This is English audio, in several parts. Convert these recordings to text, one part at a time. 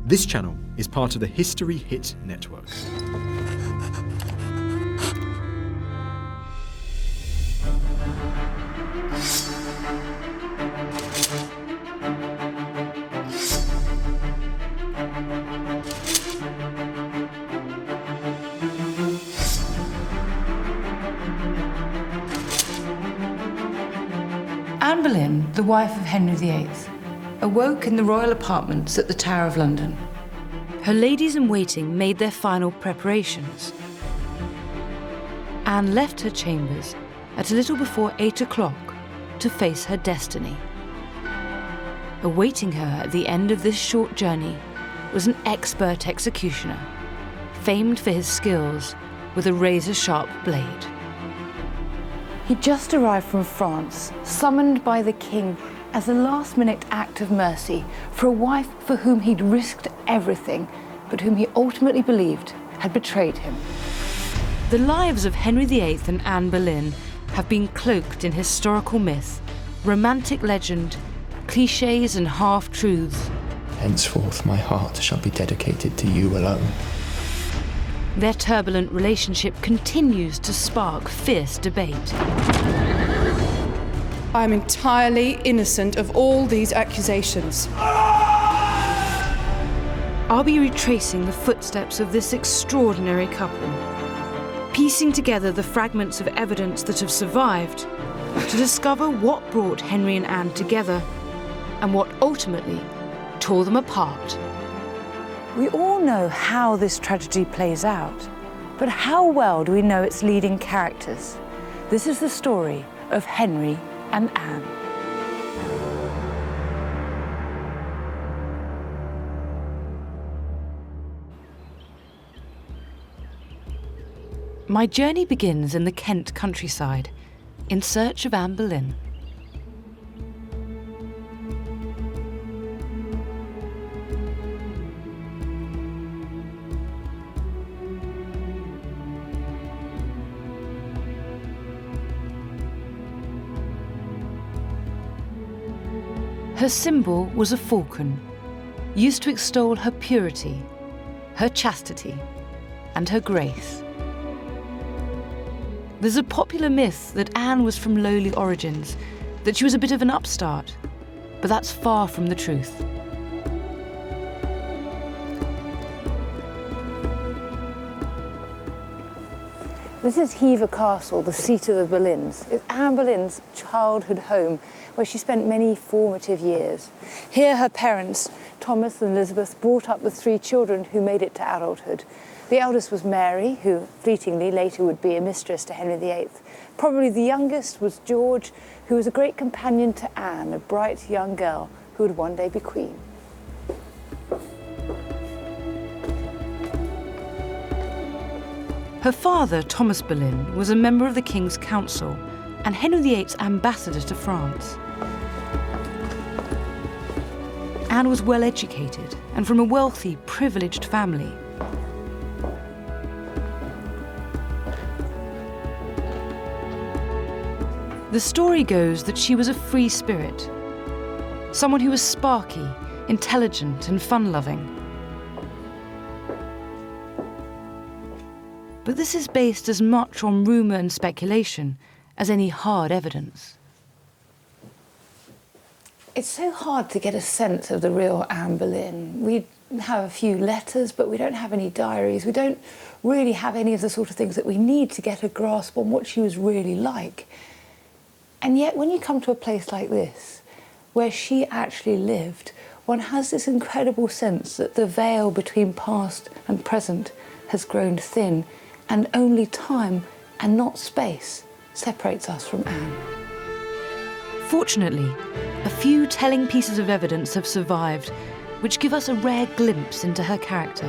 This channel is part of the History Hit network. Anne Boleyn, the wife of Henry VIII, awoke in the royal apartments at the Tower of London. Her ladies-in-waiting made their final preparations. Anne left her chambers at a little before 8 o'clock to face her destiny. Awaiting her at the end of this short journey was an expert executioner, famed for his skills with a razor-sharp blade. He'd just arrived from France, summoned by the king as a last-minute act of mercy for a wife for whom he'd risked everything, but whom he ultimately believed had betrayed him. The lives of Henry VIII and Anne Boleyn have been cloaked in historical myth, romantic legend, clichés and half-truths. Henceforth my heart shall be dedicated to you alone. Their turbulent relationship continues to spark fierce debate. I am entirely innocent of all these accusations. I'll be retracing the footsteps of this extraordinary couple, piecing together the fragments of evidence that have survived to discover what brought Henry and Anne together and what ultimately tore them apart. We all know how this tragedy plays out, but how well do we know its leading characters? This is the story of Henry and Anne. My journey begins in the Kent countryside, in search of Anne Boleyn. Her symbol was a falcon, used to extol her purity, her chastity, and her grace. There's a popular myth that Anne was from lowly origins, that she was a bit of an upstart, but that's far from the truth. This is Hever Castle, the seat of the Boleyns. It's Anne Boleyn's childhood home, where she spent many formative years. Here her parents, Thomas and Elizabeth, brought up the 3 children who made it to adulthood. The eldest was Mary, who fleetingly later would be a mistress to Henry VIII. Probably the youngest was George, who was a great companion to Anne, a bright young girl who would one day be queen. Her father, Thomas Boleyn, was a member of the King's Council and Henry VIII's ambassador to France. Anne was well educated and from a wealthy, privileged family. The story goes that she was a free spirit, someone who was sparky, intelligent and fun-loving. But this is based as much on rumour and speculation as any hard evidence. It's so hard to get a sense of the real Anne Boleyn. We have a few letters, but we don't have any diaries. We don't really have any of the sort of things that we need to get a grasp on what she was really like. And yet, when you come to a place like this, where she actually lived, one has this incredible sense that the veil between past and present has grown thin, and only time, and not space, separates us from Anne. Fortunately, a few telling pieces of evidence have survived, which give us a rare glimpse into her character.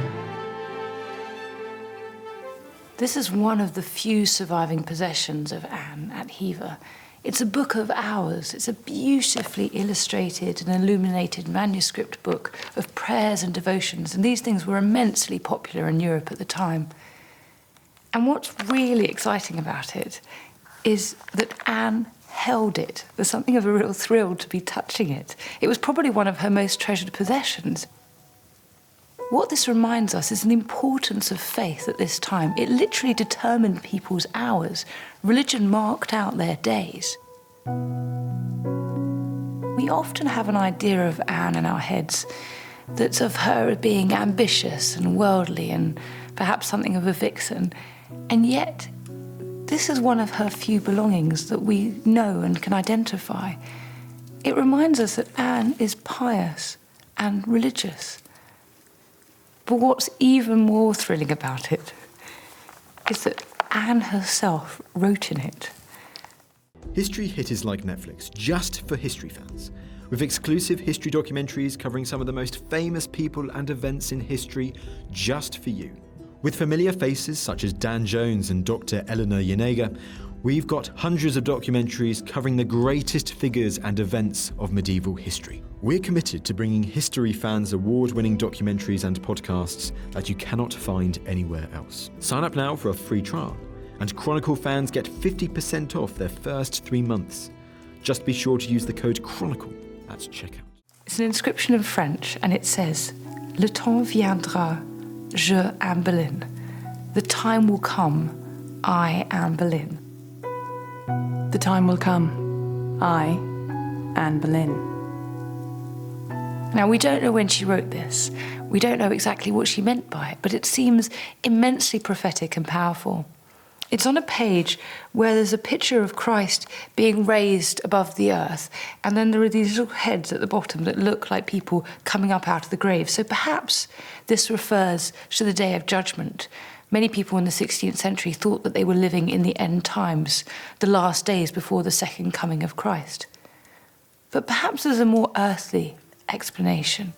This is one of the few surviving possessions of Anne at Hever. It's a book of hours. It's a beautifully illustrated and illuminated manuscript book of prayers and devotions, and these things were immensely popular in Europe at the time. And what's really exciting about it is that Anne held it. There's something of a real thrill to be touching it. It was probably one of her most treasured possessions. What this reminds us is the importance of faith at this time. It literally determined people's hours. Religion marked out their days. We often have an idea of Anne in our heads that's of her being ambitious and worldly and perhaps something of a vixen. And yet, this is one of her few belongings that we know and can identify. It reminds us that Anne is pious and religious. But what's even more thrilling about it is that Anne herself wrote in it. History Hit is like Netflix, just for history fans, with exclusive history documentaries covering some of the most famous people and events in history just for you. With familiar faces such as Dan Jones and Dr. Eleanor Janega, we've got hundreds of documentaries covering the greatest figures and events of medieval history. We're committed to bringing history fans award-winning documentaries and podcasts that you cannot find anywhere else. Sign up now for a free trial, and Chronicle fans get 50% off their first 3 months. Just be sure to use the code Chronicle at checkout. It's an inscription in French, and it says, "Le temps viendra, je am Boleyn." The time will come, I am Boleyn. The time will come, I, Anne Boleyn. Now, we don't know when she wrote this. We don't know exactly what she meant by it, but it seems immensely prophetic and powerful. It's on a page where there's a picture of Christ being raised above the earth, and then there are these little heads at the bottom that look like people coming up out of the grave. So perhaps this refers to the Day of Judgment. Many people in the 16th century thought that they were living in the end times, the last days before the second coming of Christ. But perhaps there's a more earthly explanation.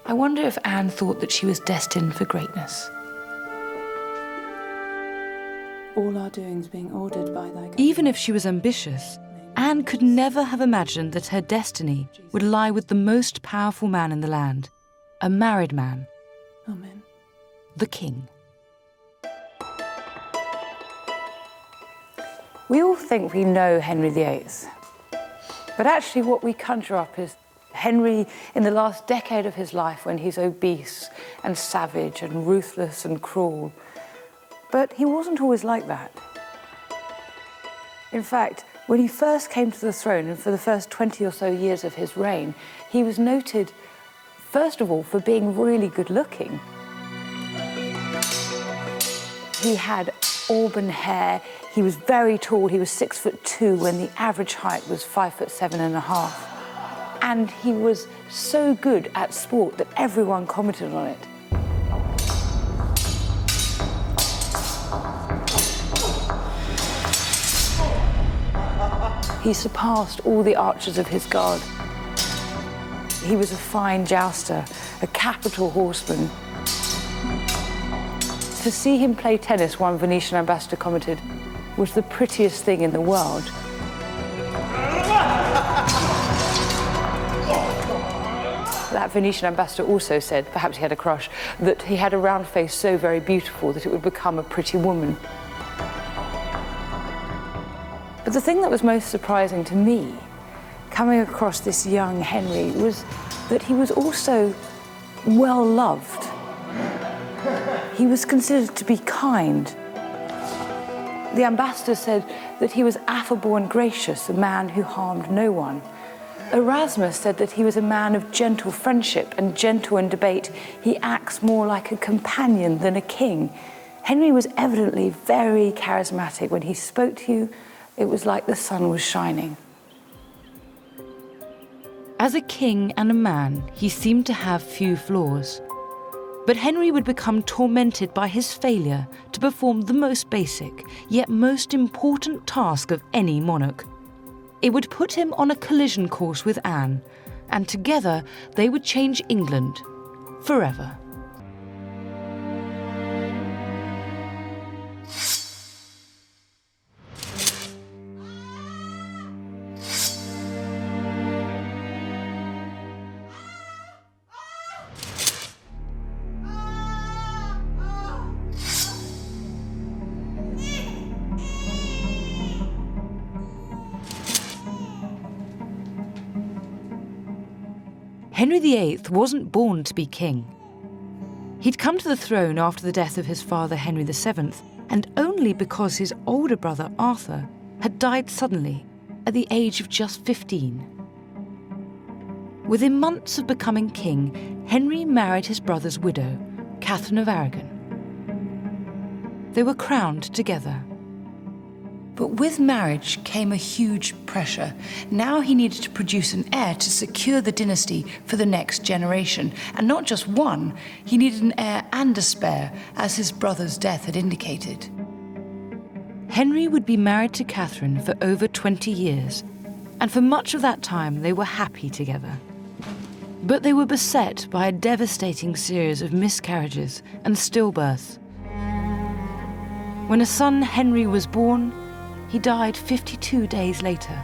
I wonder if Anne thought that she was destined for greatness. All our doings being ordered by thy command. Even if she was ambitious, Anne could never have imagined that her destiny would lie with the most powerful man in the land, a married man, Amen. the king. We all think we know Henry VIII, but actually what we conjure up is Henry in the last decade of his life when he's obese and savage and ruthless and cruel. But he wasn't always like that. In fact, when he first came to the throne and for the first 20 or so years of his reign, he was noted, first of all, for being really good looking. He had auburn hair, he was very tall, he was 6'2" when the average height was 5'7.5". And he was so good at sport that everyone commented on it. He surpassed all the archers of his guard. He was a fine jouster, a capital horseman. To see him play tennis, one Venetian ambassador commented, was the prettiest thing in the world. That Venetian ambassador also said, perhaps he had a crush, that he had a round face so very beautiful that it would become a pretty woman. But the thing that was most surprising to me, coming across this young Henry, was that he was also well loved. He was considered to be kind. The ambassador said that he was affable and gracious, a man who harmed no one. Erasmus said that he was a man of gentle friendship and gentle in debate. He acts more like a companion than a king. Henry was evidently very charismatic. When he spoke to you, it was like the sun was shining. As a king and a man, he seemed to have few flaws. But Henry would become tormented by his failure to perform the most basic, yet most important task of any monarch. It would put him on a collision course with Anne, and together they would change England forever. Henry VIII wasn't born to be king. He'd come to the throne after the death of his father Henry VII, and only because his older brother Arthur had died suddenly at the age of just 15. Within months of becoming king, Henry married his brother's widow, Catherine of Aragon. They were crowned together. But with marriage came a huge pressure. Now he needed to produce an heir to secure the dynasty for the next generation. And not just one, he needed an heir and a spare, as his brother's death had indicated. Henry would be married to Catherine for over 20 years, and for much of that time they were happy together. But they were beset by a devastating series of miscarriages and stillbirths. When a son, Henry, was born, he died 52 days later.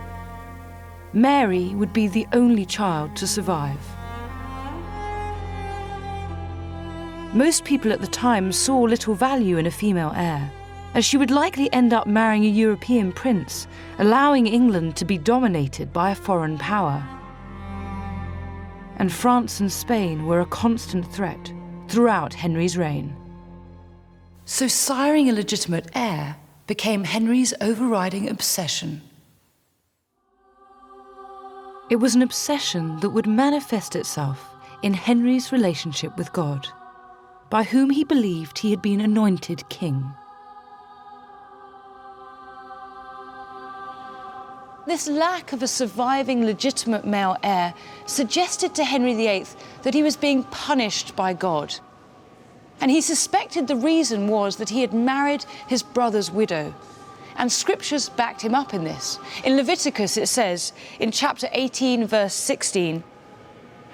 Mary would be the only child to survive. Most people at the time saw little value in a female heir, as she would likely end up marrying a European prince, allowing England to be dominated by a foreign power. And France and Spain were a constant threat throughout Henry's reign. So siring a legitimate heir became Henry's overriding obsession. It was an obsession that would manifest itself in Henry's relationship with God, by whom he believed he had been anointed king. This lack of a surviving legitimate male heir suggested to Henry VIII that he was being punished by God. And he suspected the reason was that he had married his brother's widow. And scriptures backed him up in this. In Leviticus it says, in chapter 18, verse 16,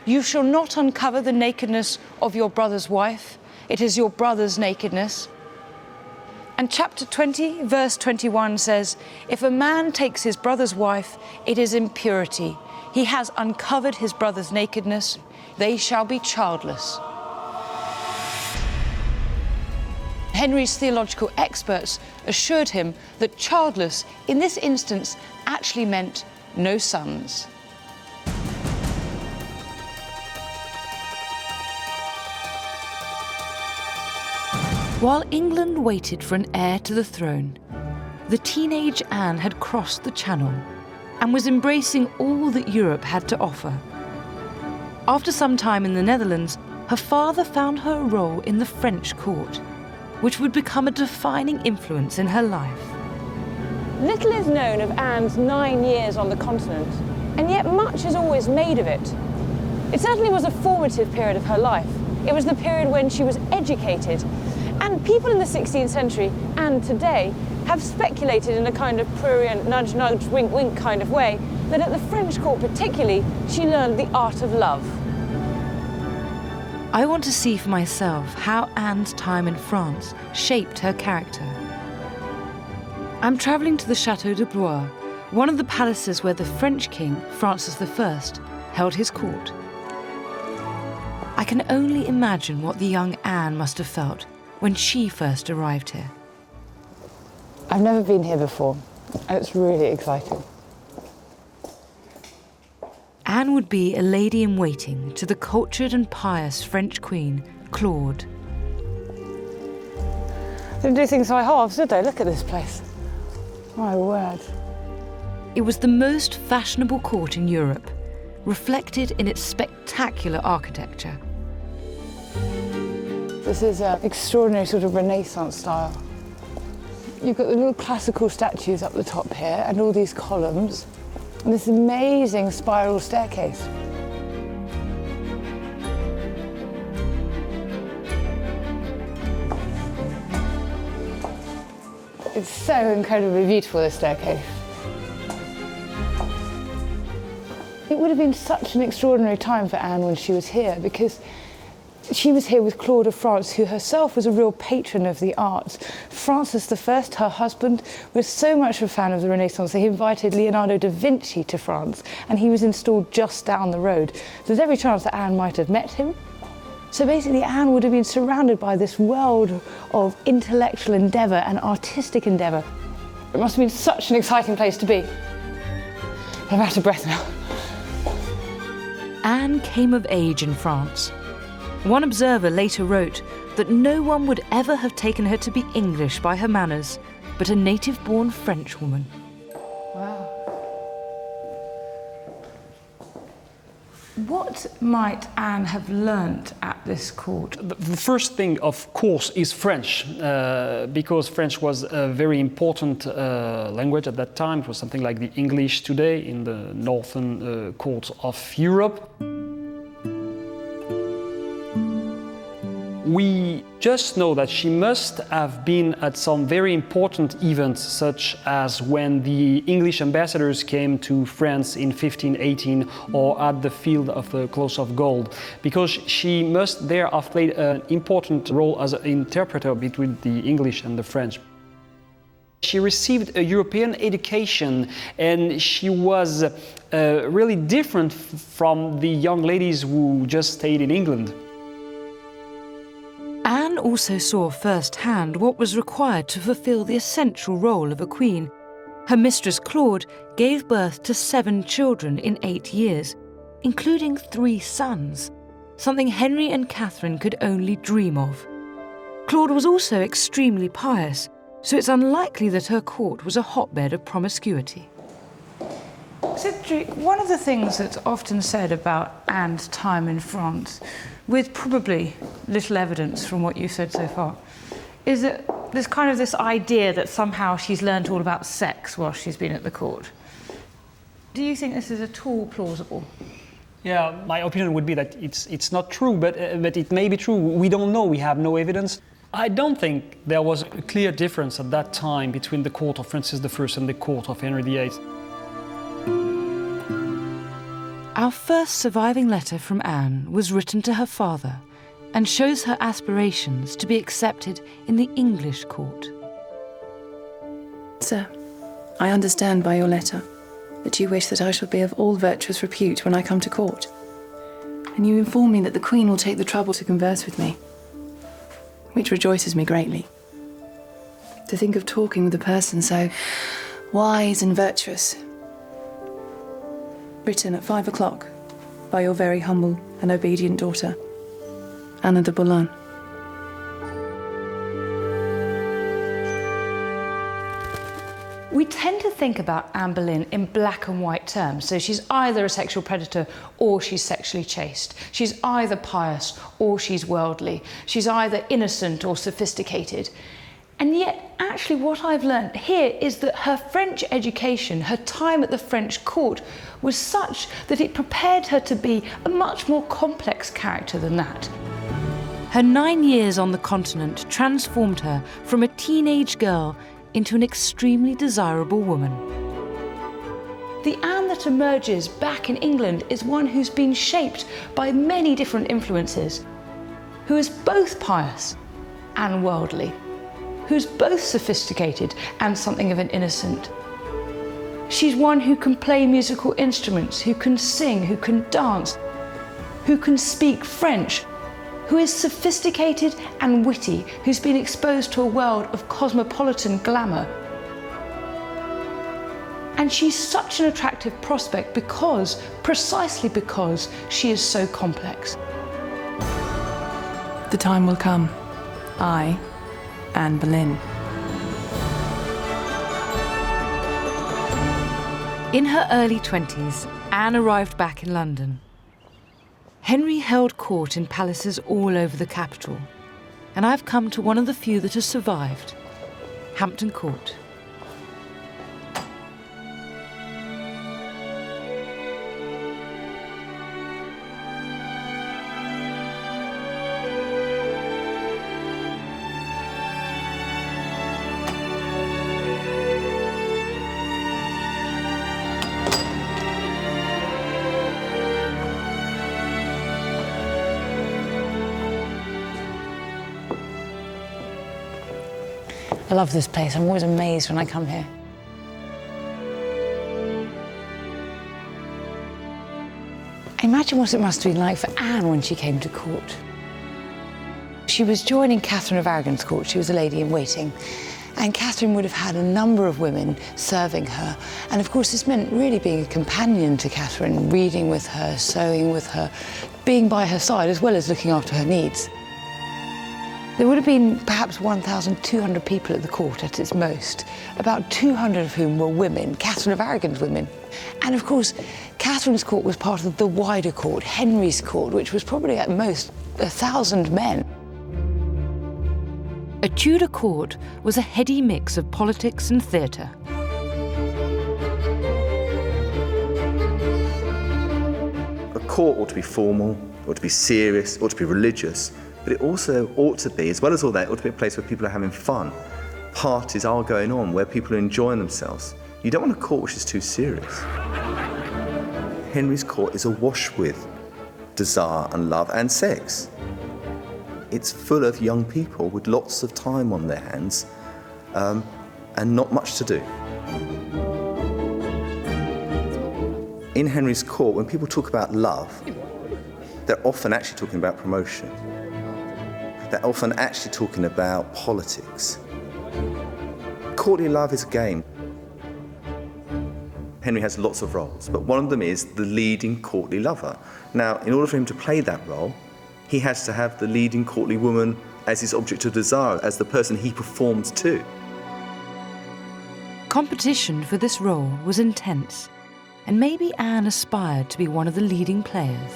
"You shall not uncover the nakedness of your brother's wife. It is your brother's nakedness." And chapter 20, verse 21 says, "If a man takes his brother's wife, it is impurity. He has uncovered his brother's nakedness. They shall be childless." Henry's theological experts assured him that childless, in this instance, actually meant no sons. While England waited for an heir to the throne, the teenage Anne had crossed the Channel and was embracing all that Europe had to offer. After some time in the Netherlands, her father found her a role in the French court, which would become a defining influence in her life. Little is known of Anne's 9 years on the continent, and yet much is always made of it. It certainly was a formative period of her life. It was the period when she was educated, and people in the 16th century and today have speculated in a kind of prurient nudge nudge wink wink kind of way that at the French court particularly she learned the art of love. I want to see for myself how Anne's time in France shaped her character. I'm travelling to the Château de Blois, one of the palaces where the French king, Francis I, held his court. I can only imagine what the young Anne must have felt when she first arrived here. I've never been here before, and it's really exciting. Anne would be a lady-in-waiting to the cultured and pious French queen, Claude. Didn't do things by halves, did they? Look at this place. My word. It was the most fashionable court in Europe, reflected in its spectacular architecture. This is an extraordinary sort of Renaissance style. You've got the little classical statues up the top here and all these columns. And this amazing spiral staircase. It's so incredibly beautiful, this staircase. It would have been such an extraordinary time for Anne when she was here, because she was here with Claude of France, who herself was a real patron of the arts. Francis I, her husband, was so much a fan of the Renaissance that he invited Leonardo da Vinci to France, and he was installed just down the road. There's every chance that Anne might have met him. So basically, Anne would have been surrounded by this world of intellectual endeavour and artistic endeavour. It must have been such an exciting place to be. I'm out of breath now. Anne came of age in France. One observer later wrote that no one would ever have taken her to be English by her manners, but a native-born Frenchwoman. Wow. What might Anne have learnt at this court? The first thing, of course, is French, because French was a very important language at that time. It was something like the English today in the northern courts of Europe. We just know that she must have been at some very important events, such as when the English ambassadors came to France in 1518, or at the Field of the Cloth of Gold, because she must there have played an important role as an interpreter between the English and the French. She received a European education, and she was really different from the young ladies who just stayed in England. Anne also saw firsthand what was required to fulfill the essential role of a queen. Her mistress Claude gave birth to 7 children in 8 years, including 3 sons, something Henry and Catherine could only dream of. Claude was also extremely pious, so it's unlikely that her court was a hotbed of promiscuity. Cedric, one of the things that's often said about Anne's time in France, with probably little evidence from what you've said so far, is that there's kind of this idea that somehow she's learned all about sex while she's been at the court. Do you think this is at all plausible? Yeah, my opinion would be that it's not true, but it may be true. We don't know, we have no evidence. I don't think there was a clear difference at that time between the court of Francis I and the court of Henry VIII. Our first surviving letter from Anne was written to her father and shows her aspirations to be accepted in the English court. Sir, I understand by your letter that you wish that I shall be of all virtuous repute when I come to court. And you inform me that the Queen will take the trouble to converse with me, which rejoices me greatly. To think of talking with a person so wise and virtuous. Written at 5 o'clock by your very humble and obedient daughter, Anna de Boleyn. We tend to think about Anne Boleyn in black and white terms. So she's either a sexual predator or she's sexually chaste. She's either pious or she's worldly. She's either innocent or sophisticated. And yet, actually, what I've learned here is that her French education, her time at the French court, was such that it prepared her to be a much more complex character than that. Her 9 years on the continent transformed her from a teenage girl into an extremely desirable woman. The Anne that emerges back in England is one who's been shaped by many different influences, who is both pious and worldly, who's both sophisticated and something of an innocent. She's one who can play musical instruments, who can sing, who can dance, who can speak French, who is sophisticated and witty, who's been exposed to a world of cosmopolitan glamour. And she's such an attractive prospect precisely because she is so complex. The time will come. I, Anne Boleyn. In her early 20s, Anne arrived back in London. Henry held court in palaces all over the capital, and I've come to one of the few that has survived, Hampton Court. I love this place. I'm always amazed when I come here. Imagine what it must have been like for Anne when she came to court. She was joining Catherine of Aragon's court. She was a lady in waiting. And Catherine would have had a number of women serving her. And of course, this meant really being a companion to Catherine, reading with her, sewing with her, being by her side, as well as looking after her needs. There would have been perhaps 1,200 people at the court at its most, about 200 of whom were women, Catherine of Aragon's women. And of course, Catherine's court was part of the wider court, Henry's court, which was probably at most 1,000 men. A Tudor court was a heady mix of politics and theatre. A court ought to be formal, ought to be serious, ought to be religious, but it also ought to be, as well as all that, it ought to be a place where people are having fun. Parties are going on, where people are enjoying themselves. You don't want a court which is too serious. Henry's court is awash with desire and love and sex. It's full of young people with lots of time on their hands and not much to do. In Henry's court, when people talk about love, they're often actually talking about promotion. They're often actually talking about politics. Courtly love is a game. Henry has lots of roles, but one of them is the leading courtly lover. Now, in order for him to play that role, he has to have the leading courtly woman as his object of desire, as the person he performs to. Competition for this role was intense, and maybe Anne aspired to be one of the leading players.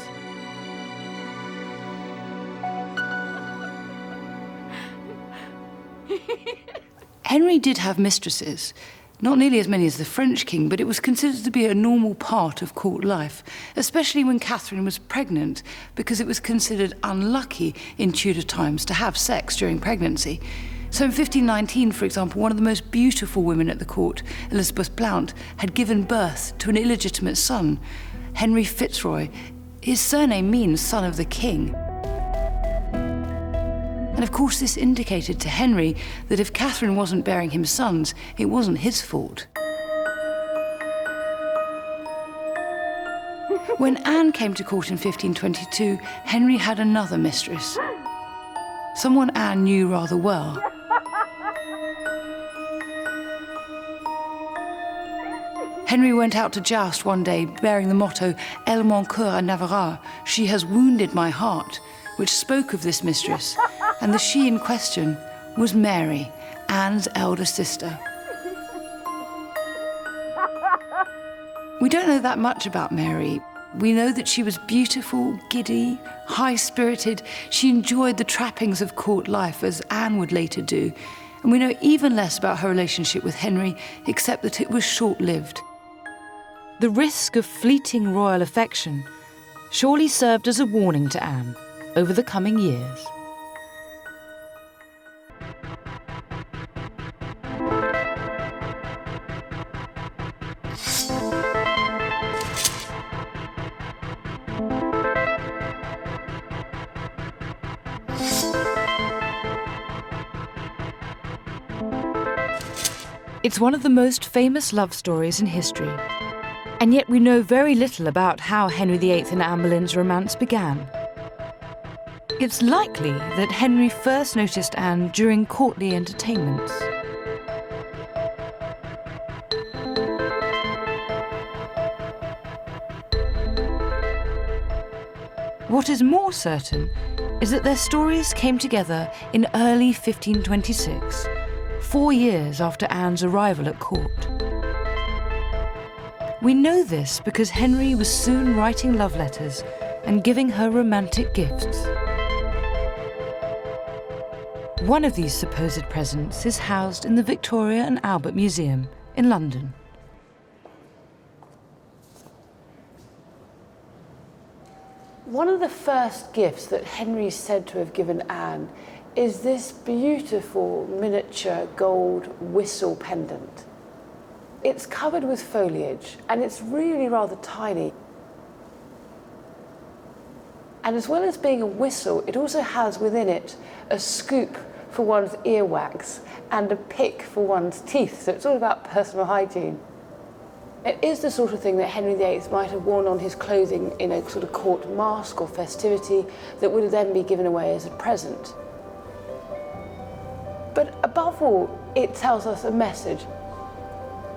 Henry did have mistresses, not nearly as many as the French king, but it was considered to be a normal part of court life, especially when Catherine was pregnant, because it was considered unlucky in Tudor times to have sex during pregnancy. So in 1519, for example, one of the most beautiful women at the court, Elizabeth Blount, had given birth to an illegitimate son, Henry Fitzroy. His surname means son of the king. And of course, this indicated to Henry that if Catherine wasn't bearing him sons, it wasn't his fault. When Anne came to court in 1522, Henry had another mistress, someone Anne knew rather well. Henry went out to joust one day bearing the motto, Elle mon cœur à Navarra, she has wounded my heart, which spoke of this mistress, and the she in question was Mary, Anne's elder sister. We don't know that much about Mary. We know that she was beautiful, giddy, high-spirited. She enjoyed the trappings of court life, as Anne would later do. And we know even less about her relationship with Henry, except that it was short-lived. The risk of fleeting royal affection surely served as a warning to Anne over the coming years. It's one of the most famous love stories in history, and yet we know very little about how Henry VIII and Anne Boleyn's romance began. It's likely that Henry first noticed Anne during courtly entertainments. What is more certain is that their stories came together in early 1526, 4 years after Anne's arrival at court. We know this because Henry was soon writing love letters and giving her romantic gifts. One of these supposed presents is housed in the Victoria and Albert Museum in London. One of the first gifts that Henry is said to have given Anne is this beautiful miniature gold whistle pendant. It's covered with foliage and it's really rather tiny. And as well as being a whistle, it also has within it a scoop for one's earwax and a pick for one's teeth, so it's all about personal hygiene. It is the sort of thing that Henry VIII might have worn on his clothing in a sort of court masque or festivity that would then be given away as a present. But above all, it tells us a message.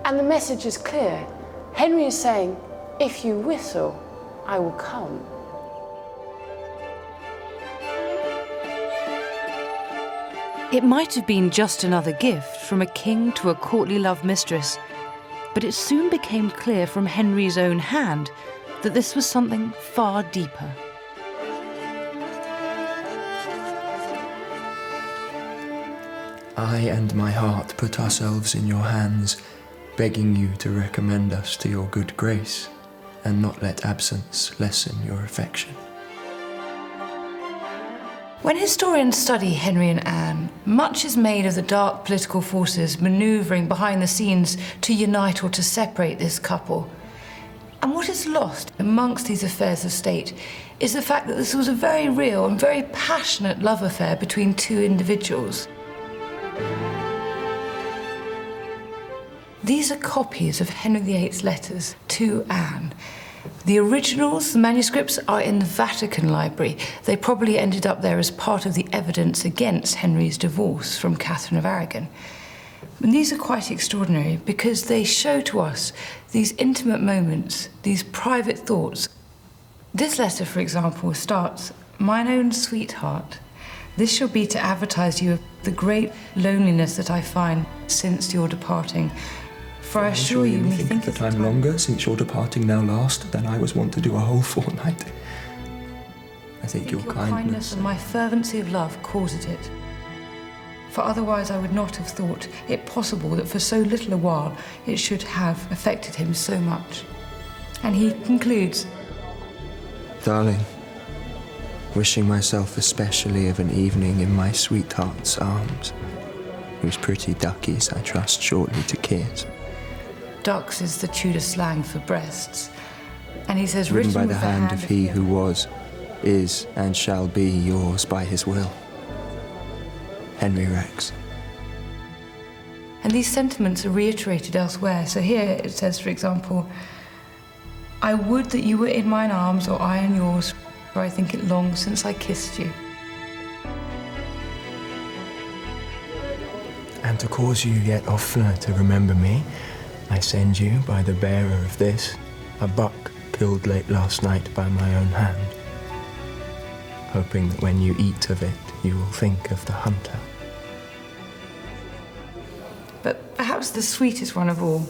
And the message is clear. Henry is saying, if you whistle, I will come. It might have been just another gift from a king to a courtly love mistress, but it soon became clear from Henry's own hand that this was something far deeper. I and my heart put ourselves in your hands, begging you to recommend us to your good grace, and not let absence lessen your affection. When historians study Henry and Anne, much is made of the dark political forces manoeuvring behind the scenes to unite or to separate this couple. And what is lost amongst these affairs of state is the fact that this was a very real and very passionate love affair between two individuals. These are copies of Henry VIII's letters to Anne. The originals, the manuscripts, are in the Vatican Library. They probably ended up there as part of the evidence against Henry's divorce from Catherine of Aragon. And these are quite extraordinary because they show to us these intimate moments, these private thoughts. This letter, for example, starts, "Mine own sweetheart, this shall be to advertise you of the great loneliness that I find since your departing. For I assure you, methinks that I'm longer since your departing now last than I was wont to do a whole fortnight. I think your kindness and my fervency of love causes it. For otherwise I would not have thought it possible that for so little a while it should have affected him so much." And he concludes, Darling, wishing myself especially of an evening in my sweetheart's arms, whose pretty duckies I trust shortly to kiss. Ducks is the Tudor slang for breasts. And he says, written by the hand of he who was, is, and shall be yours by his will. Henry Rex. And these sentiments are reiterated elsewhere. So here it says, for example, "I would that you were in mine arms, or I in yours, for I think it long since I kissed you." And to cause you yet oftener to remember me, I send you, by the bearer of this, a buck killed late last night by my own hand, hoping that when you eat of it, you will think of the hunter. But perhaps the sweetest one of all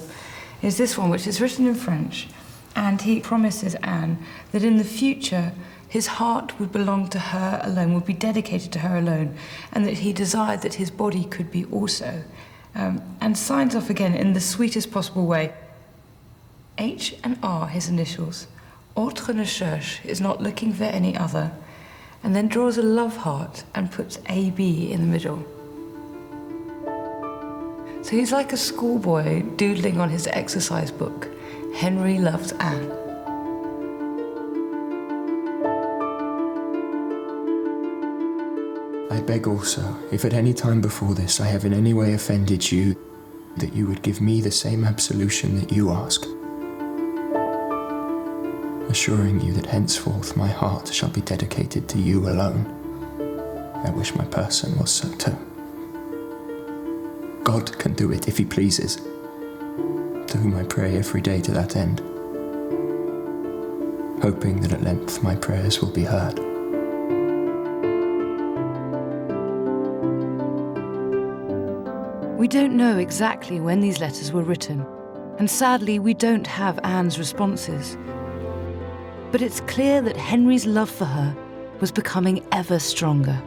is this one, which is written in French, and he promises Anne that in the future his heart would belong to her alone, would be dedicated to her alone, and that he desired that his body could be also. And signs off again in the sweetest possible way. H and R, his initials. Autre ne cherche, is not looking for any other. And then draws a love heart and puts AB in the middle. So he's like a schoolboy doodling on his exercise book. Henry loves Anne. I beg also, if at any time before this I have in any way offended you, that you would give me the same absolution that you ask, assuring you that henceforth my heart shall be dedicated to you alone. I wish my person was so too. God can do it if he pleases, to whom I pray every day to that end, hoping that at length my prayers will be heard. We don't know exactly when these letters were written, and sadly we don't have Anne's responses. But it's clear that Henry's love for her was becoming ever stronger.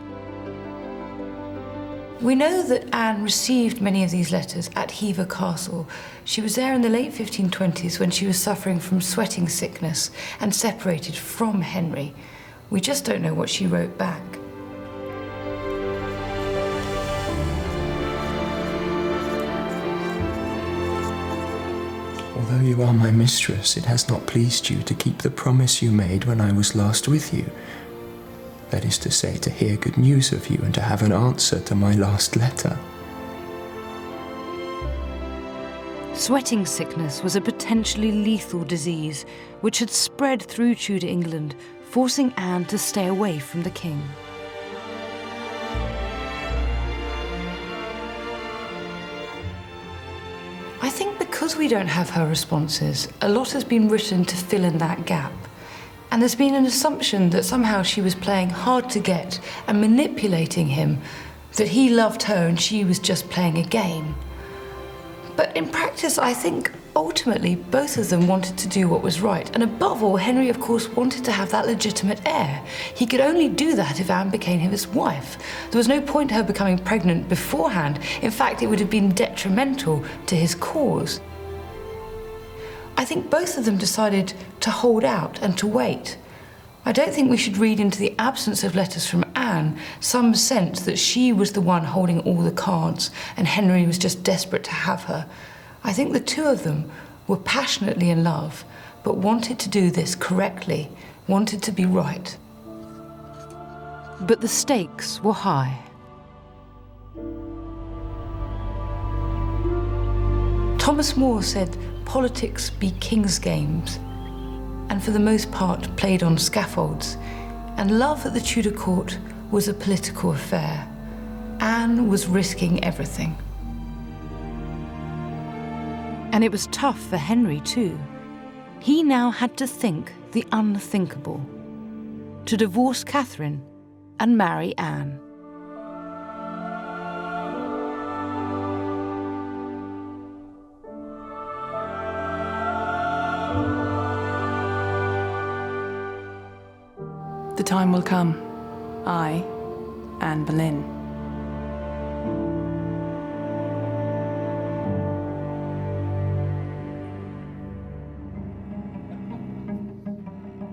We know that Anne received many of these letters at Hever Castle. She was there in the late 1520s when she was suffering from sweating sickness and separated from Henry. We just don't know what she wrote back. Although you are my mistress, it has not pleased you to keep the promise you made when I was last with you. That is to say, to hear good news of you and to have an answer to my last letter. Sweating sickness was a potentially lethal disease which had spread through Tudor England, forcing Anne to stay away from the king. I think because we don't have her responses, a lot has been written to fill in that gap. And there's been an assumption that somehow she was playing hard to get and manipulating him, that he loved her and she was just playing a game. But in practice, I think ultimately both of them wanted to do what was right. And above all, Henry, of course, wanted to have that legitimate heir. He could only do that if Anne became his wife. There was no point her becoming pregnant beforehand. In fact, it would have been detrimental to his cause. I think both of them decided to hold out and to wait. I don't think we should read into the absence of letters from Anne some sense that she was the one holding all the cards and Henry was just desperate to have her. I think the two of them were passionately in love, but wanted to do this correctly, wanted to be right. But the stakes were high. Thomas More said politics be king's games, and for the most part played on scaffolds, and love at the Tudor court was a political affair. Anne was risking everything. And it was tough for Henry too. He now had to think the unthinkable, to divorce Catherine and marry Anne. The time will come. I, Anne Boleyn.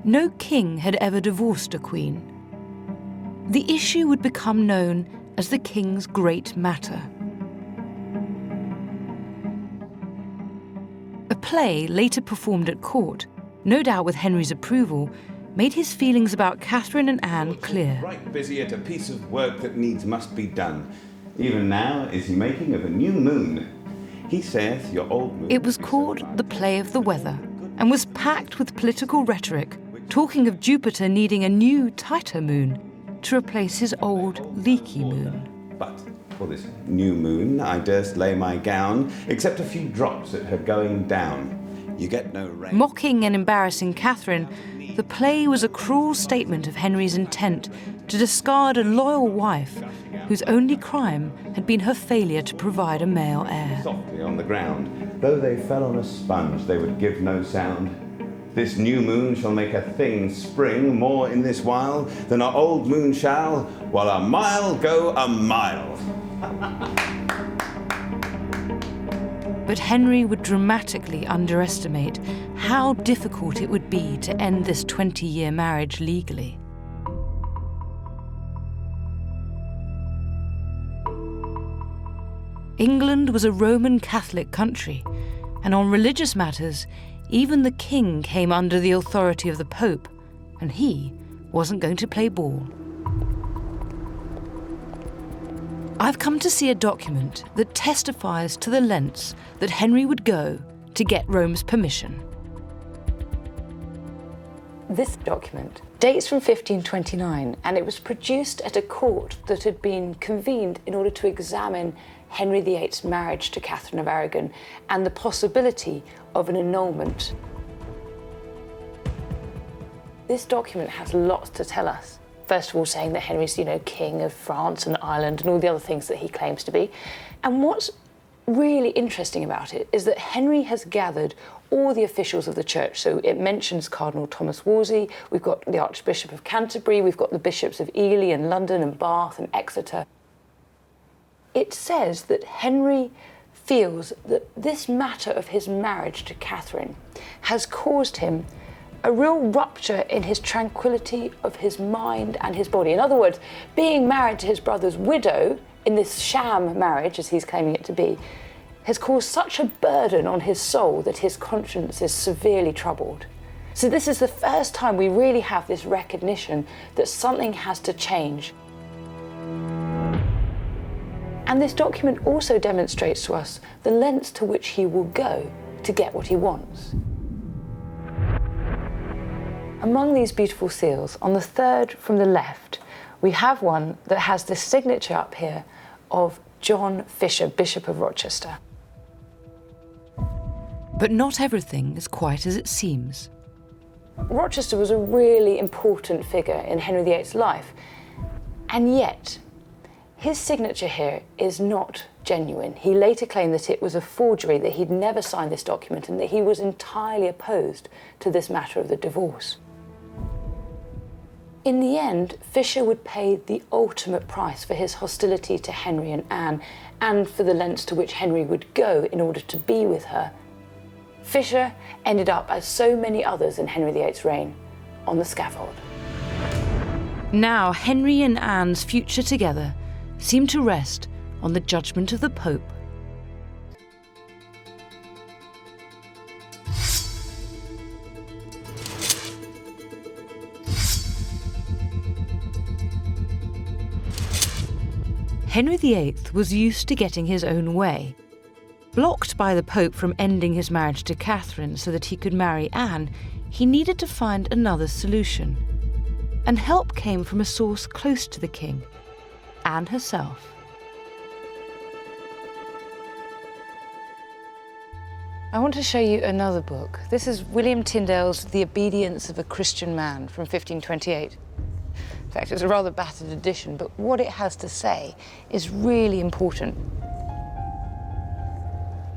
No king had ever divorced a queen. The issue would become known as the king's great matter. A play later performed at court, no doubt with Henry's approval, made his feelings about Catherine and Anne clear. Right busy at a piece of work that needs must be done. Even now is he making of a new moon. He saith your old moon... It was called The Play of the Weather and was packed with political rhetoric, talking of Jupiter needing a new, tighter moon to replace his old, leaky moon. But for this new moon I durst lay my gown, except a few drops at her going down. You get no rain. Mocking and embarrassing Catherine, the play was a cruel statement of Henry's intent to discard a loyal wife whose only crime had been her failure to provide a male heir. Softly on the ground, though they fell on a sponge, they would give no sound. This new moon shall make a thing spring more in this while than our old moon shall, while a mile go a mile. But Henry would dramatically underestimate how difficult it would be to end this 20-year marriage legally. England was a Roman Catholic country, and on religious matters, even the king came under the authority of the Pope, and he wasn't going to play ball. I've come to see a document that testifies to the lengths that Henry would go to get Rome's permission. This document dates from 1529, and it was produced at a court that had been convened in order to examine Henry VIII's marriage to Catherine of Aragon and the possibility of an annulment. This document has lots to tell us. First of all, saying that Henry's, king of France and Ireland and all the other things that he claims to be. And what's really interesting about it is that Henry has gathered all the officials of the church. So it mentions Cardinal Thomas Wolsey, we've got the Archbishop of Canterbury, we've got the bishops of Ely and London and Bath and Exeter. It says that Henry feels that this matter of his marriage to Catherine has caused him a real rupture in his tranquility of his mind and his body. In other words, being married to his brother's widow in this sham marriage, as he's claiming it to be, has caused such a burden on his soul that his conscience is severely troubled. So this is the first time we really have this recognition that something has to change. And this document also demonstrates to us the lengths to which he will go to get what he wants. Among these beautiful seals, on the third from the left, we have one that has the signature up here of John Fisher, Bishop of Rochester. But not everything is quite as it seems. Rochester was a really important figure in Henry VIII's life, and yet his signature here is not genuine. He later claimed that it was a forgery, that he'd never signed this document, and that he was entirely opposed to this matter of the divorce. In the end, Fisher would pay the ultimate price for his hostility to Henry and Anne, and for the lengths to which Henry would go in order to be with her. Fisher ended up, as so many others in Henry VIII's reign, on the scaffold. Now Henry and Anne's future together seemed to rest on the judgment of the Pope. Henry VIII was used to getting his own way. Blocked by the Pope from ending his marriage to Catherine so that he could marry Anne, he needed to find another solution. And help came from a source close to the king, Anne herself. I want to show you another book. This is William Tyndale's The Obedience of a Christian Man from 1528. In fact, it's a rather battered edition, but what it has to say is really important.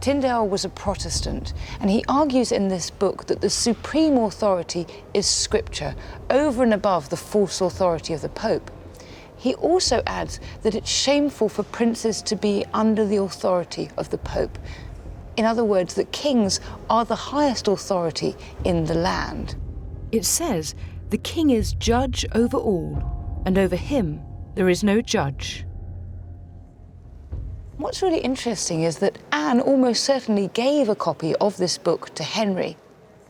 Tyndale was a Protestant, and he argues in this book that the supreme authority is Scripture, over and above the false authority of the Pope. He also adds that it's shameful for princes to be under the authority of the Pope. In other words, that kings are the highest authority in the land. It says the king is judge over all, and over him there is no judge. What's really interesting is that Anne almost certainly gave a copy of this book to Henry.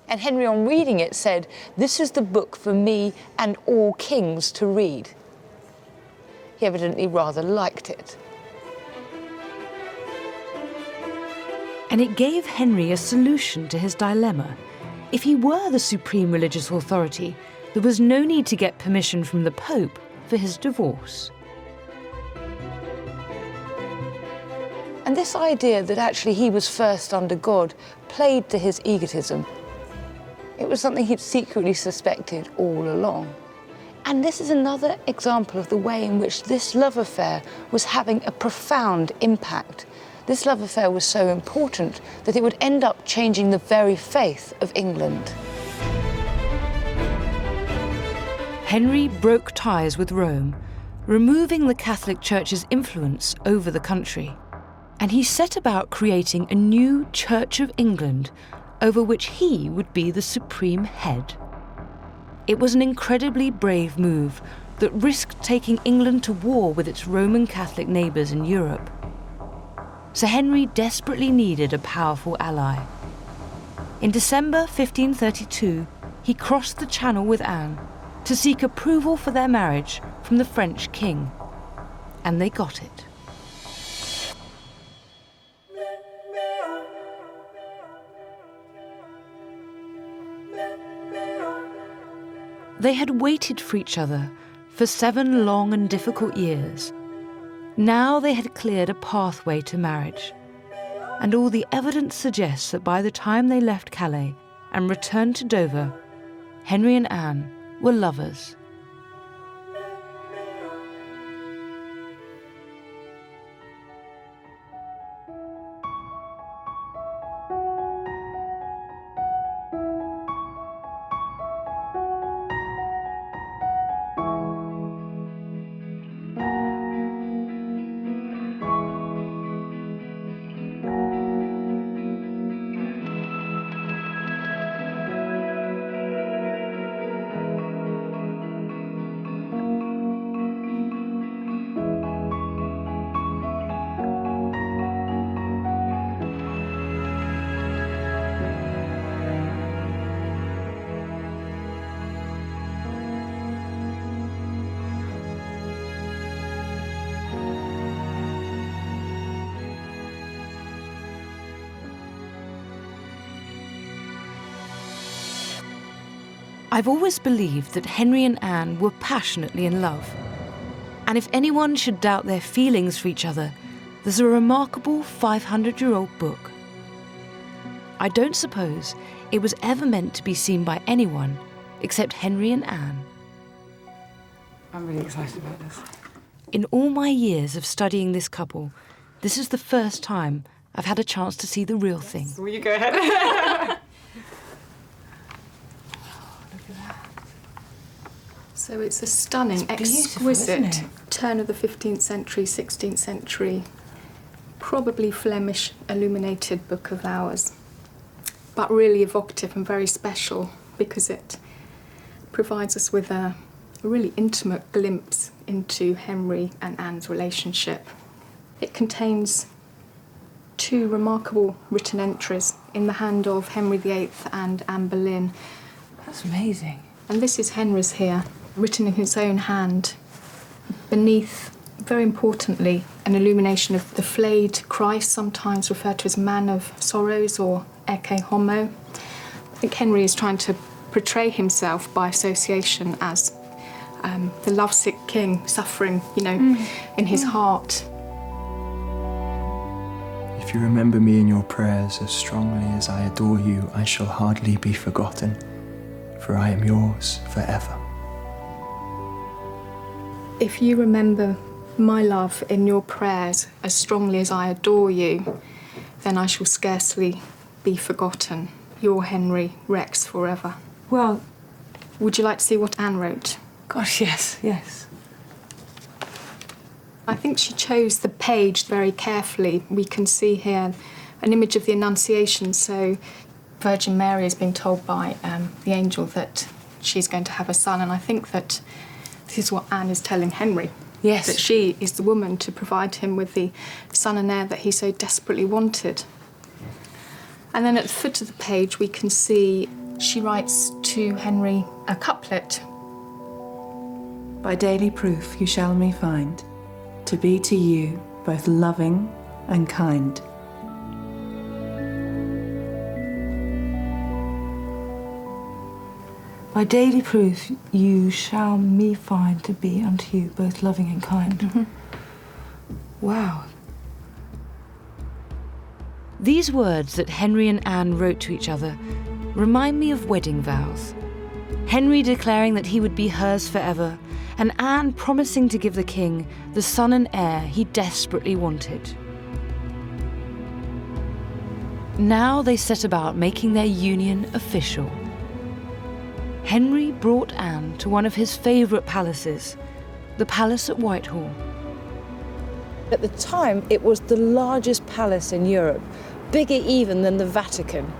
And Henry, on reading it, said, "This is the book for me and all kings to read." He evidently rather liked it. And it gave Henry a solution to his dilemma. If he were the supreme religious authority, there was no need to get permission from the Pope for his divorce. And this idea that actually he was first under God played to his egotism. It was something he'd secretly suspected all along. And this is another example of the way in which this love affair was having a profound impact. This love affair was so important that it would end up changing the very faith of England. Henry broke ties with Rome, removing the Catholic Church's influence over the country. And he set about creating a new Church of England over which he would be the supreme head. It was an incredibly brave move that risked taking England to war with its Roman Catholic neighbours in Europe. Sir Henry desperately needed a powerful ally. In December 1532, he crossed the Channel with Anne to seek approval for their marriage from the French king. And they got it. They had waited for each other for 7 long and difficult years. Now they had cleared a pathway to marriage. And all the evidence suggests that by the time they left Calais and returned to Dover, Henry and Anne were lovers. I've always believed that Henry and Anne were passionately in love. And if anyone should doubt their feelings for each other, there's a remarkable 500-year-old book. I don't suppose it was ever meant to be seen by anyone except Henry and Anne. I'm really excited about this. In all my years of studying this couple, this is the first time I've had a chance to see the real thing. Will you go ahead? So it's a stunning, beautiful, exquisite isn't it? turn of the 15th century, 16th century, probably Flemish illuminated book of hours, but really evocative and very special because it provides us with a really intimate glimpse into Henry and Anne's relationship. It contains two remarkable written entries in the hand of Henry VIII and Anne Boleyn. That's amazing. And this is Henry's here, written in his own hand. Beneath, very importantly, an illumination of the flayed Christ, sometimes referred to as Man of Sorrows or Ecce Homo. I think Henry is trying to portray himself by association as the lovesick king suffering, in his heart. If you remember me in your prayers as strongly as I adore you, I shall hardly be forgotten, for I am yours forever. If you remember my love in your prayers as strongly as I adore you, then I shall scarcely be forgotten. Your Henry Rex forever. Well, Would you like to see what Anne wrote? gosh, yes. I think she chose the page very carefully. We can see here an image of the Annunciation, so Virgin Mary is being told by the angel that she's going to have a son, and I think that this is what Anne is telling Henry. Yes. That she is the woman to provide him with the son and heir that he so desperately wanted. And then at the foot of the page we can see she writes to Henry a couplet. By daily proof you shall me find, to be to you both loving and kind. By daily proof you shall me find to be unto you both loving and kind. Mm-hmm. Wow. These words that Henry and Anne wrote to each other remind me of wedding vows. Henry declaring that he would be hers forever, and Anne promising to give the king the son and heir he desperately wanted. Now they set about making their union official. Henry brought Anne to one of his favourite palaces, the palace at Whitehall. At the time, it was the largest palace in Europe, bigger even than the Vatican.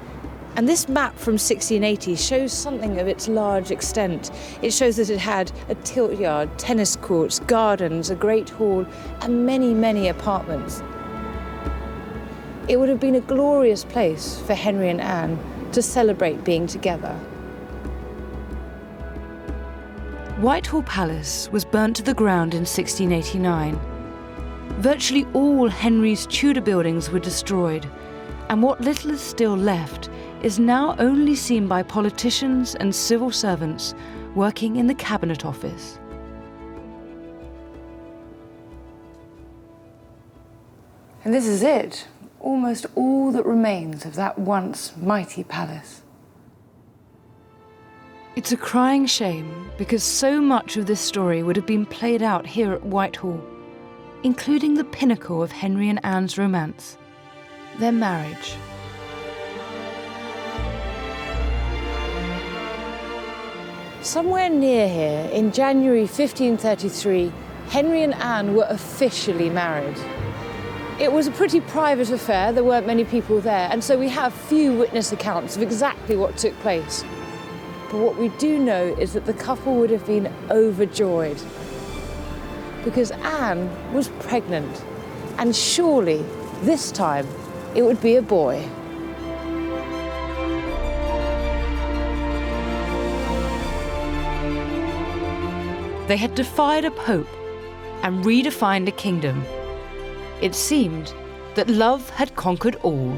And this map from 1680 shows something of its large extent. It shows that it had a tilt yard, tennis courts, gardens, a great hall, and many, many apartments. It would have been a glorious place for Henry and Anne to celebrate being together. Whitehall Palace was burnt to the ground in 1689. Virtually all Henry's Tudor buildings were destroyed, and what little is still left is now only seen by politicians and civil servants working in the Cabinet Office. And this is it, almost all that remains of that once mighty palace. It's a crying shame because so much of this story would have been played out here at Whitehall, including the pinnacle of Henry and Anne's romance, their marriage. Somewhere near here, in January 1533, Henry and Anne were officially married. It was a pretty private affair, there weren't many people there, and so we have few witness accounts of exactly what took place. But what we do know is that the couple would have been overjoyed, because Anne was pregnant, and surely, this time, it would be a boy. They had defied a pope and redefined a kingdom. It seemed that love had conquered all.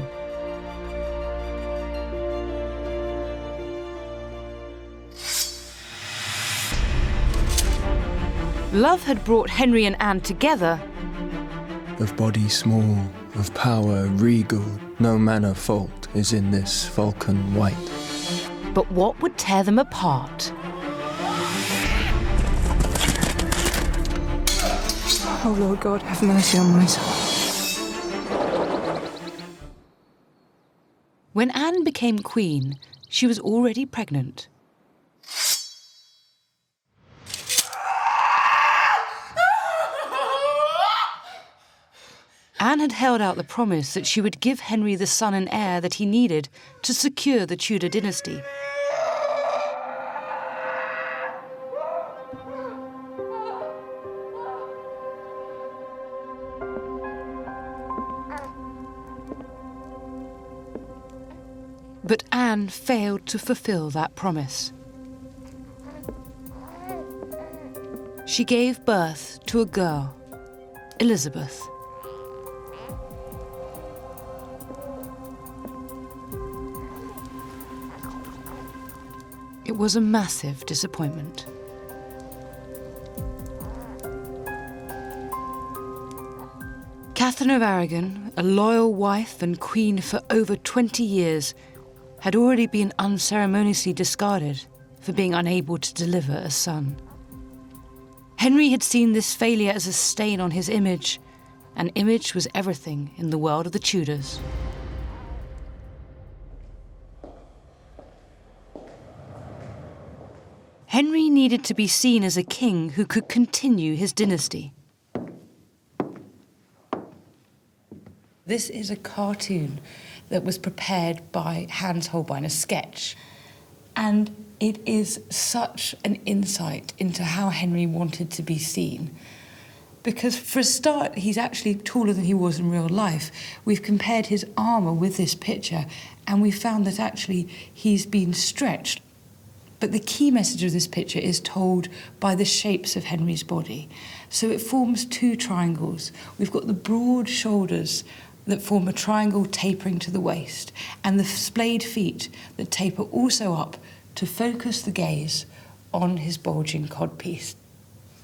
Love had brought Henry and Anne together. Of body small, of power regal, no manner fault. is in this falcon white. But what would tear them apart? Oh, Lord God, have mercy on my soul. When Anne became queen, she was already pregnant. Anne had held out the promise that she would give Henry the son and heir that he needed to secure the Tudor dynasty. But Anne failed to fulfill that promise. She gave birth to a girl, Elizabeth. It was a massive disappointment. Catherine of Aragon, a loyal wife and queen for over 20 years, had already been unceremoniously discarded for being unable to deliver a son. Henry had seen this failure as a stain on his image, and image was everything in the world of the Tudors. Henry needed to be seen as a king who could continue his dynasty. This is a cartoon that was prepared by Hans Holbein, a sketch. And it is such an insight into how Henry wanted to be seen. Because for a start, he's actually taller than he was in real life. We've compared his armour with this picture, and we found that actually he's been stretched. But the key message of this picture is told by the shapes of Henry's body. So it forms two triangles. We've got the broad shoulders that form a triangle tapering to the waist, and the splayed feet that taper also up to focus the gaze on his bulging codpiece,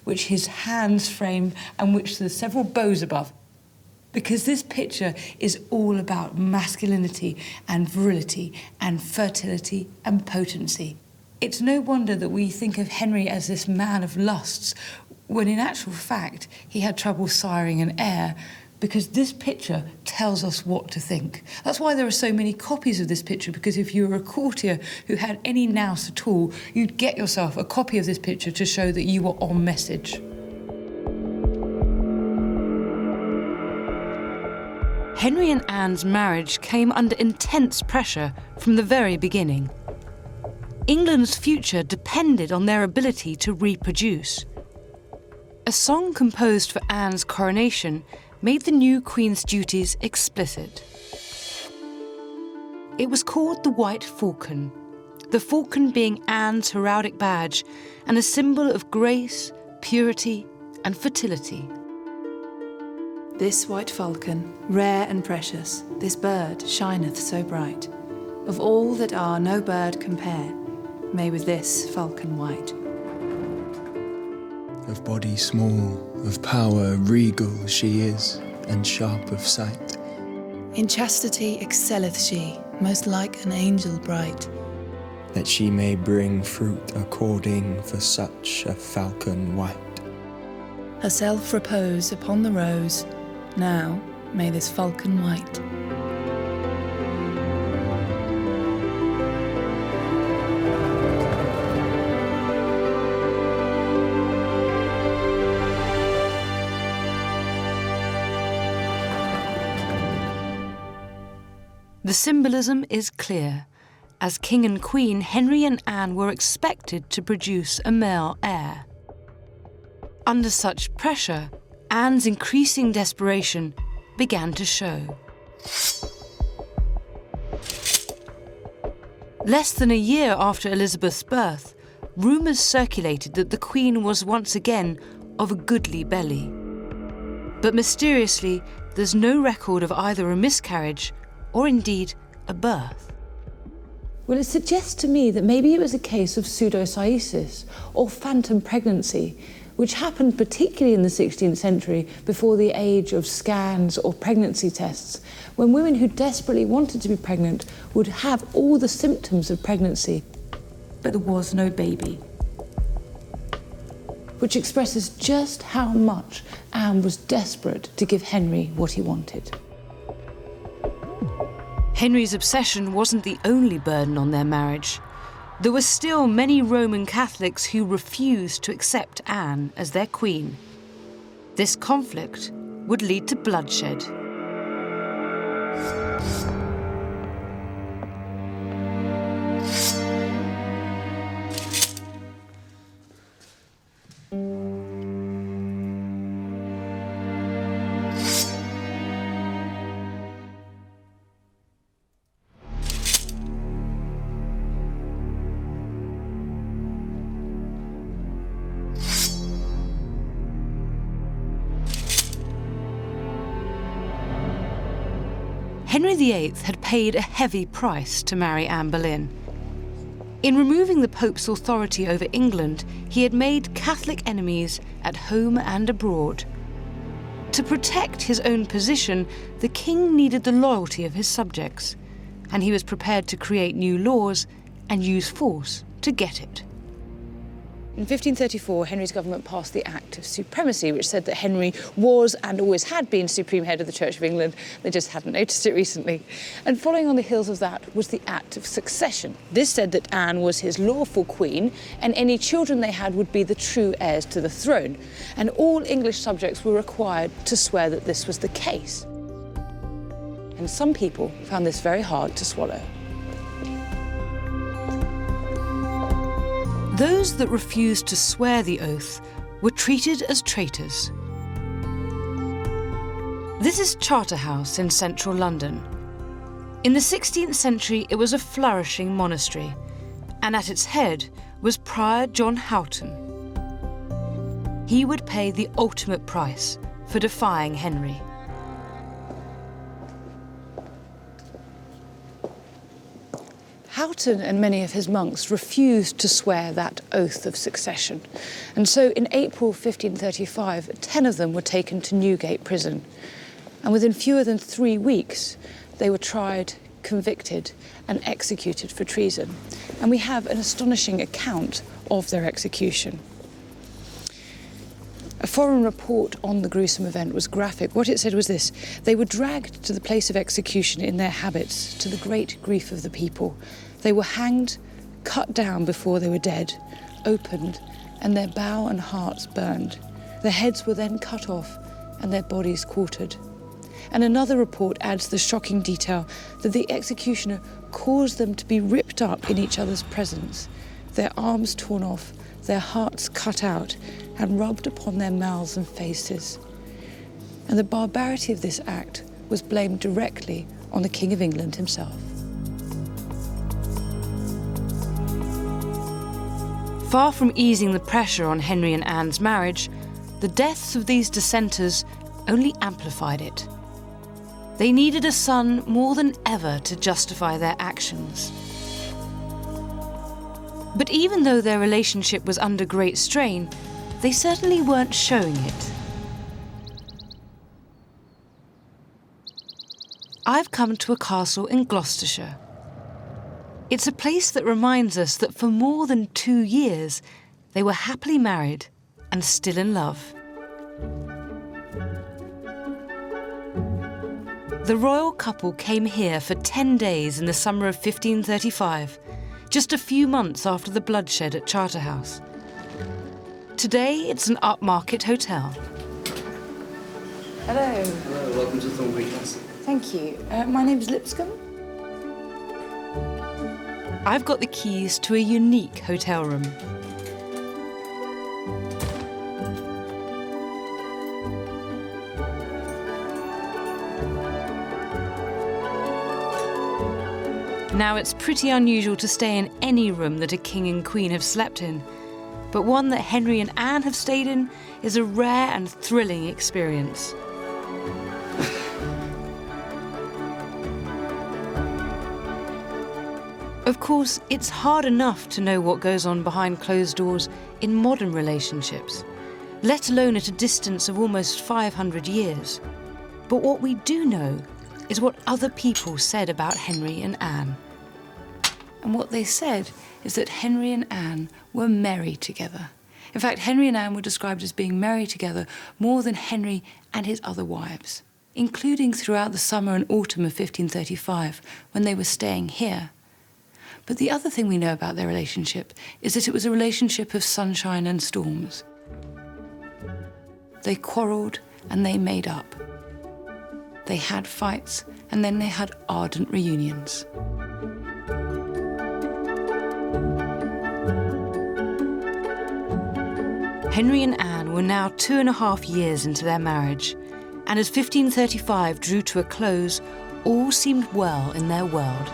which his hands frame and which there's several bows above. Because this picture is all about masculinity and virility and fertility and potency. It's no wonder that we think of Henry as this man of lusts, when in actual fact he had trouble siring an heir, because this picture tells us what to think. That's why there are so many copies of this picture, because if you were a courtier who had any nous at all, you'd get yourself a copy of this picture to show that you were on message. Henry and Anne's marriage came under intense pressure from the very beginning. England's future depended on their ability to reproduce. A song composed for Anne's coronation made the new Queen's duties explicit. It was called the White Falcon, the falcon being Anne's heraldic badge and a symbol of grace, purity, and fertility. This white falcon, rare and precious, this bird shineth so bright. Of all that are no bird compare, may with this falcon white. Of body small, of power regal she is, and sharp of sight. In chastity excelleth she, most like an angel bright. That she may bring fruit according for such a falcon white. Herself repose upon the rose, now may this falcon white. The symbolism is clear. As king and queen, Henry and Anne were expected to produce a male heir. Under such pressure, Anne's increasing desperation began to show. Less than a year after Elizabeth's birth, rumours circulated that the Queen was once again of a goodly belly. But mysteriously, there's no record of either a miscarriage or indeed a birth. Well, it suggests to me that maybe it was a case of pseudocyesis or phantom pregnancy, which happened particularly in the 16th century before the age of scans or pregnancy tests, when women who desperately wanted to be pregnant would have all the symptoms of pregnancy, but there was no baby. Which expresses just how much Anne was desperate to give Henry what he wanted. Henry's obsession wasn't the only burden on their marriage. There were still many Roman Catholics who refused to accept Anne as their queen. This conflict would lead to bloodshed. Henry VIII had paid a heavy price to marry Anne Boleyn. In removing the Pope's authority over England, he had made Catholic enemies at home and abroad. To protect his own position, the king needed the loyalty of his subjects, and he was prepared to create new laws and use force to get it. In 1534, Henry's government passed the Act of Supremacy, which said that Henry was and always had been supreme head of the Church of England. They just hadn't noticed it recently. And following on the heels of that was the Act of Succession. This said that Anne was his lawful queen, and any children they had would be the true heirs to the throne. And all English subjects were required to swear that this was the case. And some people found this very hard to swallow. Those that refused to swear the oath were treated as traitors. This is Charterhouse in central London. In the 16th century, it was a flourishing monastery, and at its head was Prior John Houghton. He would pay the ultimate price for defying Henry. Houghton and many of his monks refused to swear that oath of succession. And so in April 1535, 10 of them were taken to Newgate prison. And within fewer than 3 weeks, they were tried, convicted, and executed for treason. And we have an astonishing account of their execution. A foreign report on the gruesome event was graphic. What it said was this: they were dragged to the place of execution in their habits, to the great grief of the people. They were hanged, cut down before they were dead, opened, and their bow and hearts burned. Their heads were then cut off and their bodies quartered. And another report adds the shocking detail that the executioner caused them to be ripped up in each other's presence, their arms torn off, their hearts cut out and rubbed upon their mouths and faces. And the barbarity of this act was blamed directly on the King of England himself. Far from easing the pressure on Henry and Anne's marriage, the deaths of these dissenters only amplified it. They needed a son more than ever to justify their actions. But even though their relationship was under great strain, they certainly weren't showing it. I've come to a castle in Gloucestershire. It's a place that reminds us that for more than 2 years, they were happily married and still in love. The royal couple came here for 10 days in the summer of 1535, just a few months after the bloodshed at Charterhouse. Today, it's an upmarket hotel. Hello. Hello, welcome to Thornbury Castle. Thank you. My name's Lipscomb. I've got the keys to a unique hotel room. Now, it's pretty unusual to stay in any room that a king and queen have slept in, but one that Henry and Anne have stayed in is a rare and thrilling experience. Of course, it's hard enough to know what goes on behind closed doors in modern relationships, let alone at a distance of almost 500 years. But what we do know is what other people said about Henry and Anne. And what they said is that Henry and Anne were merry together. In fact, Henry and Anne were described as being merry together more than Henry and his other wives, including throughout the summer and autumn of 1535, when they were staying here. But the other thing we know about their relationship is that it was a relationship of sunshine and storms. They quarrelled and they made up. They had fights and then they had ardent reunions. Henry and Anne were now 2.5 years into their marriage, and as 1535 drew to a close, all seemed well in their world.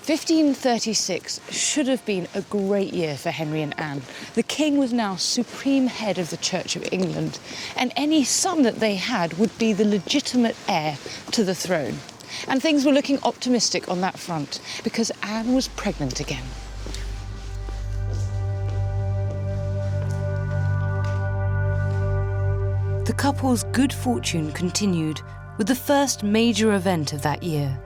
"1536 should have been a great year for Henry and Anne. The king was now supreme head of the Church of England, and any son that they had would be the legitimate heir to the throne. And things were looking optimistic on that front, because Anne was pregnant again. The couple's good fortune continued with the first major event of that year.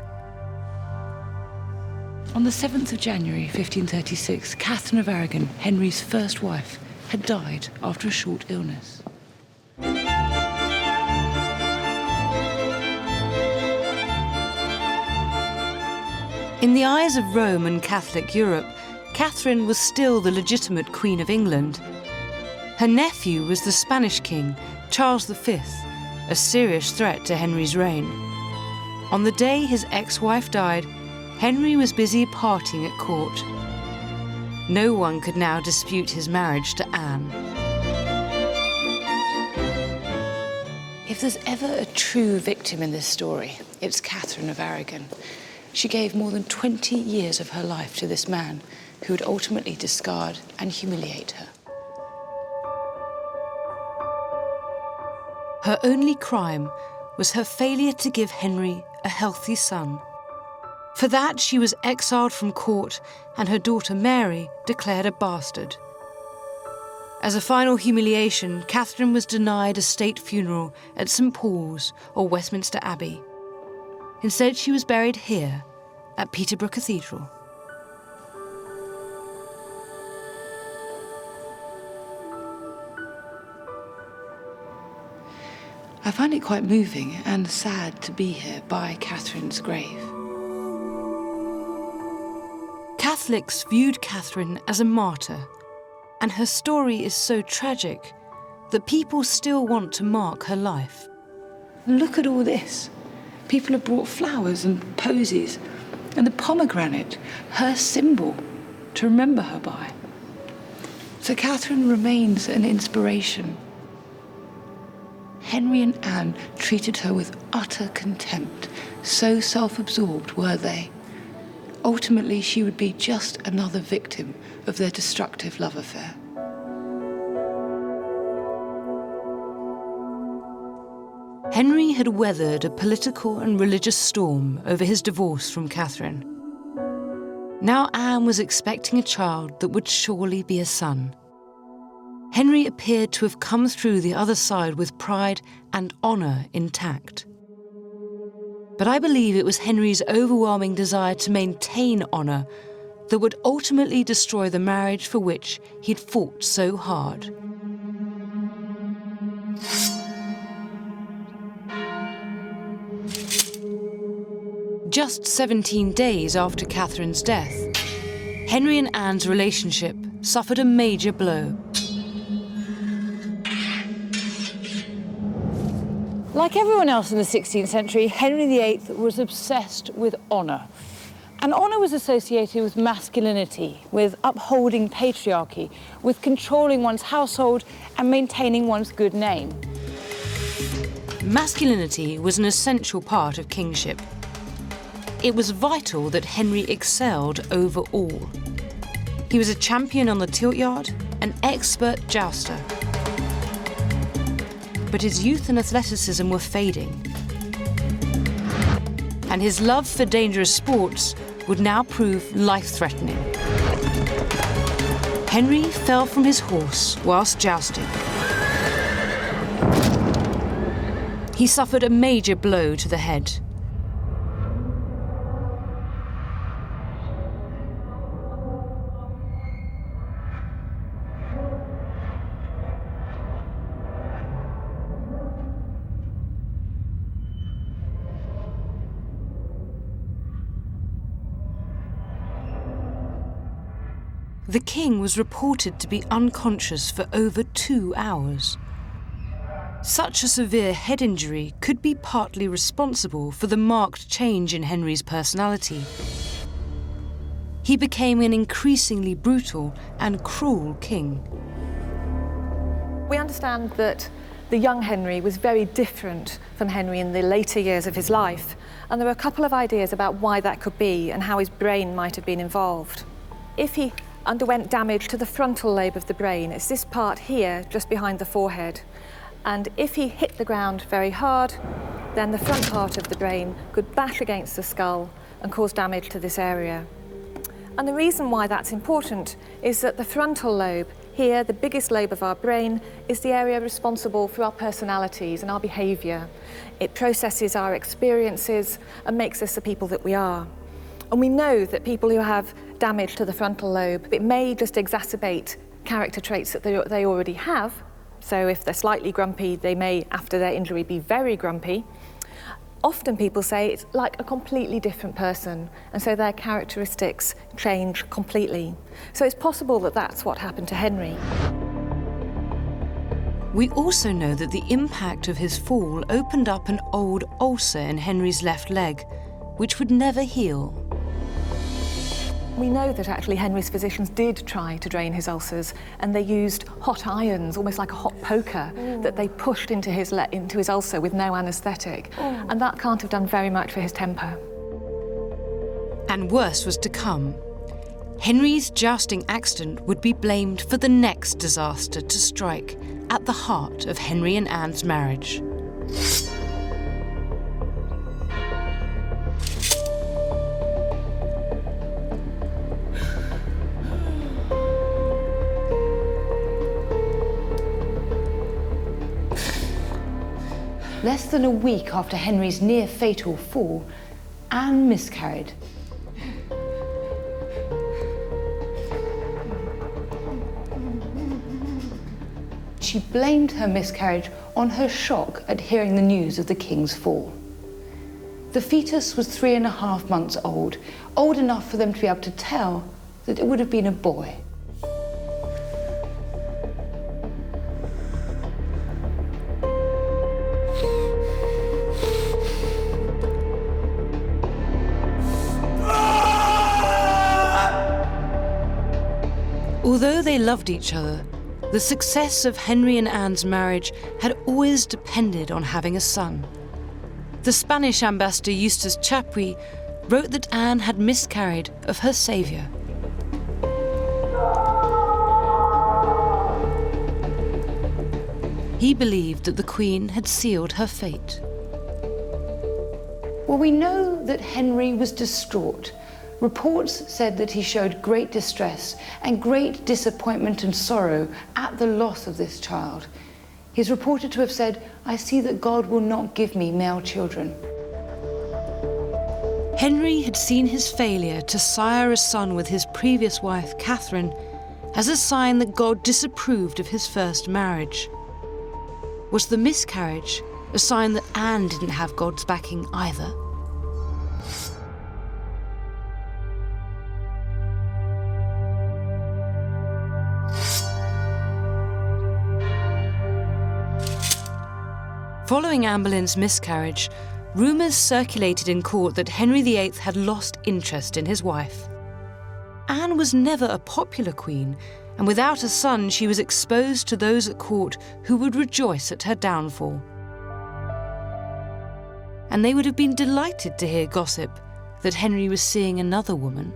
On the 7th of January 1536, Catherine of Aragon, Henry's first wife, had died after a short illness. In the eyes of Rome and Catholic Europe, Catherine was still the legitimate Queen of England. Her nephew was the Spanish king, Charles V, a serious threat to Henry's reign. On the day his ex-wife died, Henry was busy partying at court. No one could now dispute his marriage to Anne. If there's ever a true victim in this story, it's Catherine of Aragon. She gave more than 20 years of her life to this man who would ultimately discard and humiliate her. Her only crime was her failure to give Henry a healthy son. For that, she was exiled from court and her daughter Mary declared a bastard. As a final humiliation, Catherine was denied a state funeral at St. Paul's or Westminster Abbey. Instead, she was buried here at Peterborough Cathedral. I find it quite moving and sad to be here by Catherine's grave. Catholics viewed Catherine as a martyr, and her story is so tragic that people still want to mark her life. Look at all this. People have brought flowers and posies, and the pomegranate, her symbol, to remember her by. So Catherine remains an inspiration. Henry and Anne treated her with utter contempt, so self-absorbed were they. Ultimately, she would be just another victim of their destructive love affair. Henry had weathered a political and religious storm over his divorce from Catherine. Now Anne was expecting a child that would surely be a son. Henry appeared to have come through the other side with pride and honour intact. But I believe it was Henry's overwhelming desire to maintain honour that would ultimately destroy the marriage for which he'd fought so hard. Just 17 days after Catherine's death, Henry and Anne's relationship suffered a major blow. Like everyone else in the 16th century, Henry VIII was obsessed with honour. And honour was associated with masculinity, with upholding patriarchy, with controlling one's household and maintaining one's good name. Masculinity was an essential part of kingship. It was vital that Henry excelled over all. He was a champion on the tilt yard, an expert jouster. but his youth and athleticism were fading. And his love for dangerous sports would now prove life-threatening. Henry fell from his horse whilst jousting. He suffered a major blow to the head. The king was reported to be unconscious for over 2 hours. Such a severe head injury could be partly responsible for the marked change in Henry's personality. He became an increasingly brutal and cruel king. We understand that the young Henry was very different from Henry in the later years of his life, and there are a couple of ideas about why that could be and how his brain might have been involved. If he underwent damage to the frontal lobe of the brain, it's this part here, just behind the forehead. And if he hit the ground very hard, then the front part of the brain could bash against the skull and cause damage to this area. And the reason why that's important is that the frontal lobe, here, the biggest lobe of our brain, is the area responsible for our personalities and our behaviour. It processes our experiences and makes us the people that we are. And we know that people who have damage to the frontal lobe, it may just exacerbate character traits that they already have. So if they're slightly grumpy, they may, after their injury, be very grumpy. Often people say it's like a completely different person, and so their characteristics change completely. So it's possible that that's what happened to Henry. We also know that the impact of his fall opened up an old ulcer in Henry's left leg, which would never heal. We know that actually Henry's physicians did try to drain his ulcers, and they used hot irons, almost like a hot poker, that they pushed into his ulcer with no anaesthetic. And that can't have done very much for his temper. And worse was to come. Henry's jousting accident would be blamed for the next disaster to strike at the heart of Henry and Anne's marriage. Less than a week after Henry's near-fatal fall, Anne miscarried. She blamed her miscarriage on her shock at hearing the news of the king's fall. The fetus was 3.5 months old enough for them to be able to tell that it would have been a boy. Although they loved each other, the success of Henry and Anne's marriage had always depended on having a son. The Spanish ambassador Eustace Chapuis wrote that Anne had miscarried of her saviour. He believed that the Queen had sealed her fate. Well, we know that Henry was distraught. Reports said that he showed great distress and great disappointment and sorrow at the loss of this child. He's reported to have said, "I see that God will not give me male children." Henry had seen his failure to sire a son with his previous wife, Catherine, as a sign that God disapproved of his first marriage. Was the miscarriage a sign that Anne didn't have God's backing either? Following Anne Boleyn's miscarriage, rumours circulated in court that Henry VIII had lost interest in his wife. Anne was never a popular queen, and without a son, she was exposed to those at court who would rejoice at her downfall. And they would have been delighted to hear gossip that Henry was seeing another woman.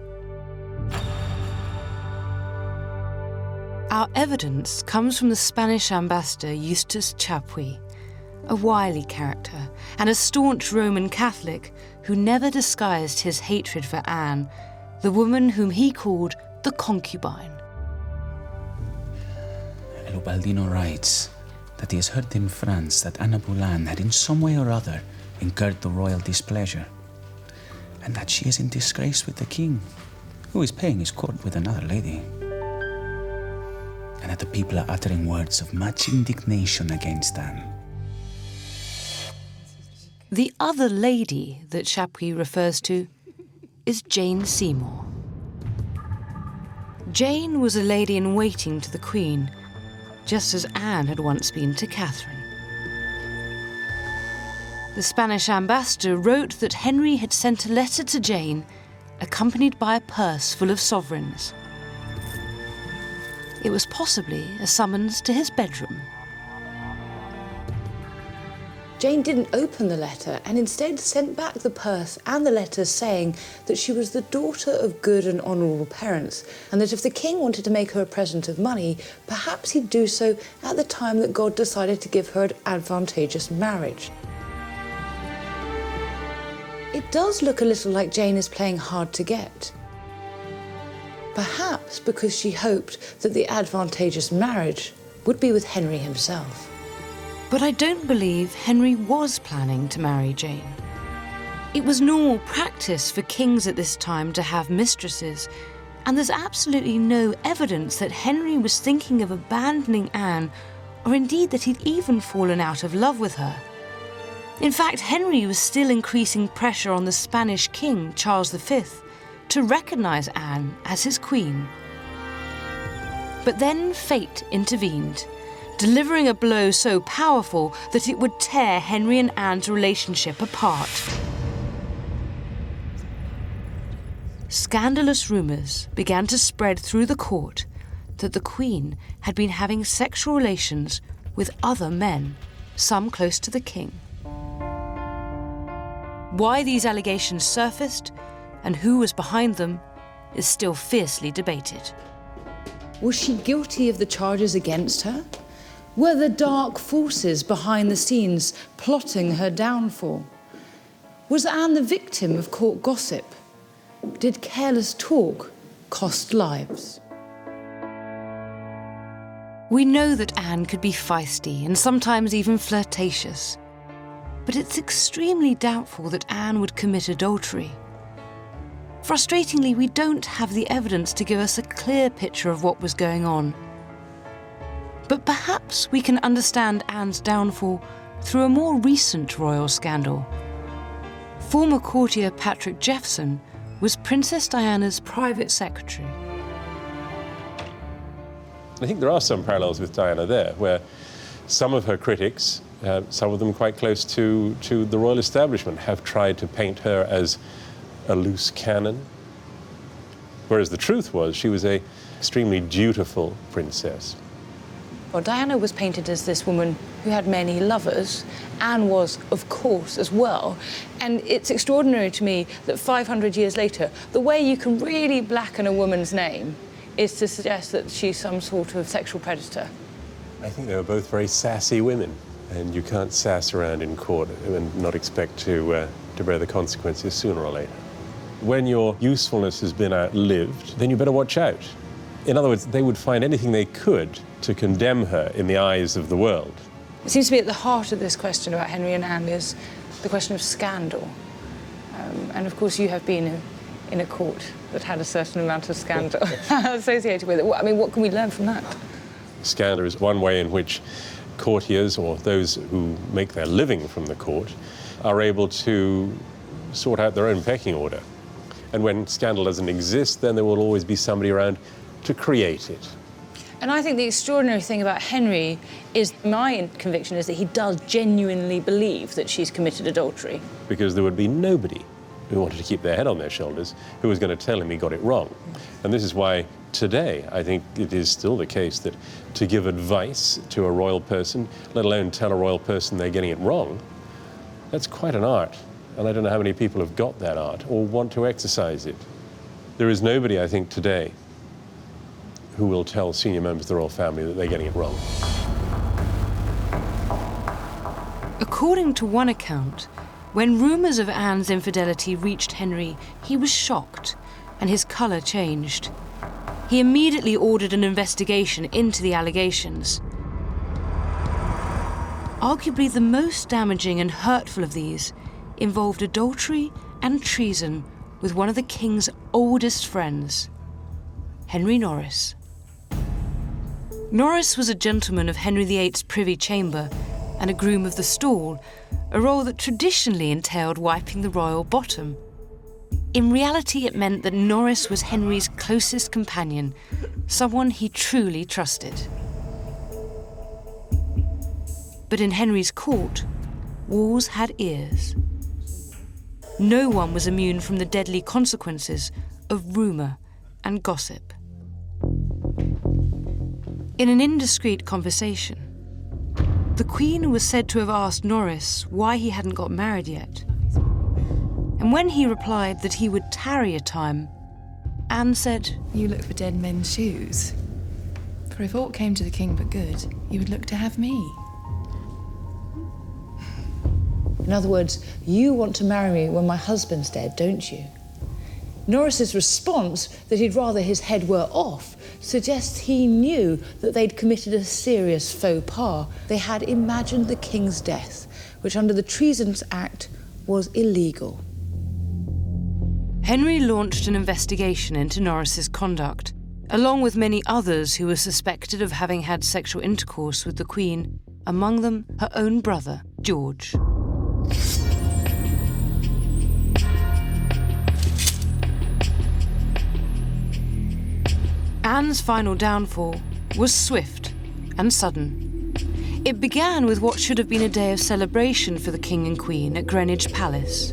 Our evidence comes from the Spanish ambassador Eustace Chapuis, a wily character and a staunch Roman Catholic who never disguised his hatred for Anne, the woman whom he called the concubine. Ubaldino writes that he has heard in France that Anna Boleyn had in some way or other incurred the royal displeasure, and that she is in disgrace with the king, who is paying his court with another lady, and that the people are uttering words of much indignation against Anne. The other lady that Chapuis refers to is Jane Seymour. Jane was a lady-in-waiting to the Queen, just as Anne had once been to Catherine. The Spanish ambassador wrote that Henry had sent a letter to Jane, accompanied by a purse full of sovereigns. It was possibly a summons to his bedroom. Jane didn't open the letter and instead sent back the purse and the letter saying that she was the daughter of good and honourable parents, and that if the king wanted to make her a present of money, perhaps he'd do so at the time that God decided to give her an advantageous marriage. It does look a little like Jane is playing hard to get. Perhaps because she hoped that the advantageous marriage would be with Henry himself. But I don't believe Henry was planning to marry Jane. It was normal practice for kings at this time to have mistresses, and there's absolutely no evidence that Henry was thinking of abandoning Anne, or indeed that he'd even fallen out of love with her. In fact, Henry was still increasing pressure on the Spanish king, Charles V, to recognise Anne as his queen. But then fate intervened, delivering a blow so powerful that it would tear Henry and Anne's relationship apart. Scandalous rumours began to spread through the court that the Queen had been having sexual relations with other men, some close to the king. Why these allegations surfaced and who was behind them is still fiercely debated. Was she guilty of the charges against her? Were there dark forces behind the scenes plotting her downfall? Was Anne the victim of court gossip? Did careless talk cost lives? We know that Anne could be feisty and sometimes even flirtatious, but it's extremely doubtful that Anne would commit adultery. Frustratingly, we don't have the evidence to give us a clear picture of what was going on. But perhaps we can understand Anne's downfall through a more recent royal scandal. Former courtier Patrick Jeffson was Princess Diana's private secretary. I think there are some parallels with Diana there, where some of her critics, some of them quite close to the royal establishment, have tried to paint her as a loose cannon. Whereas the truth was she was an extremely dutiful princess. Well, Diana was painted as this woman who had many lovers. Anne was, of course, as well. And it's extraordinary to me that 500 years later, the way you can really blacken a woman's name is to suggest that she's some sort of sexual predator. I think they were both very sassy women, and you can't sass around in court and not expect to bear the consequences sooner or later. When your usefulness has been outlived, then you better watch out. In other words, they would find anything they could to condemn her in the eyes of the world. It seems to be at the heart of this question about Henry and Anne is the question of scandal. And of course you have been in a court that had a certain amount of scandal associated with it. I mean, what can we learn from that? Scandal is one way in which courtiers, or those who make their living from the court, are able to sort out their own pecking order. And when scandal doesn't exist, then there will always be somebody around to create it. And I think the extraordinary thing about Henry is, my conviction is that he does genuinely believe that she's committed adultery. Because there would be nobody who wanted to keep their head on their shoulders who was going to tell him he got it wrong. And this is why today I think it is still the case that to give advice to a royal person, let alone tell a royal person they're getting it wrong, that's quite an art. And I don't know how many people have got that art or want to exercise it. There is nobody, I think, today who will tell senior members of the royal family that they're getting it wrong. According to one account, when rumours of Anne's infidelity reached Henry, he was shocked and his colour changed. He immediately ordered an investigation into the allegations. Arguably the most damaging and hurtful of these involved adultery and treason with one of the king's oldest friends, Henry Norris. Norris was a gentleman of Henry VIII's privy chamber and a groom of the stall, a role that traditionally entailed wiping the royal bottom. In reality, it meant that Norris was Henry's closest companion, someone he truly trusted. But in Henry's court, walls had ears. No one was immune from the deadly consequences of rumour and gossip. In an indiscreet conversation, the Queen was said to have asked Norris why he hadn't got married yet. And when he replied that he would tarry a time, Anne said, "You look for dead men's shoes. For if aught came to the king but good, you would look to have me." In other words, you want to marry me when my husband's dead, don't you? Norris's response, that he'd rather his head were off, suggests he knew that they'd committed a serious faux pas. They had imagined the king's death, which under the Treasons Act was illegal. Henry launched an investigation into Norris's conduct, along with many others who were suspected of having had sexual intercourse with the Queen, among them her own brother, George. Anne's final downfall was swift and sudden. It began with what should have been a day of celebration for the King and Queen at Greenwich Palace.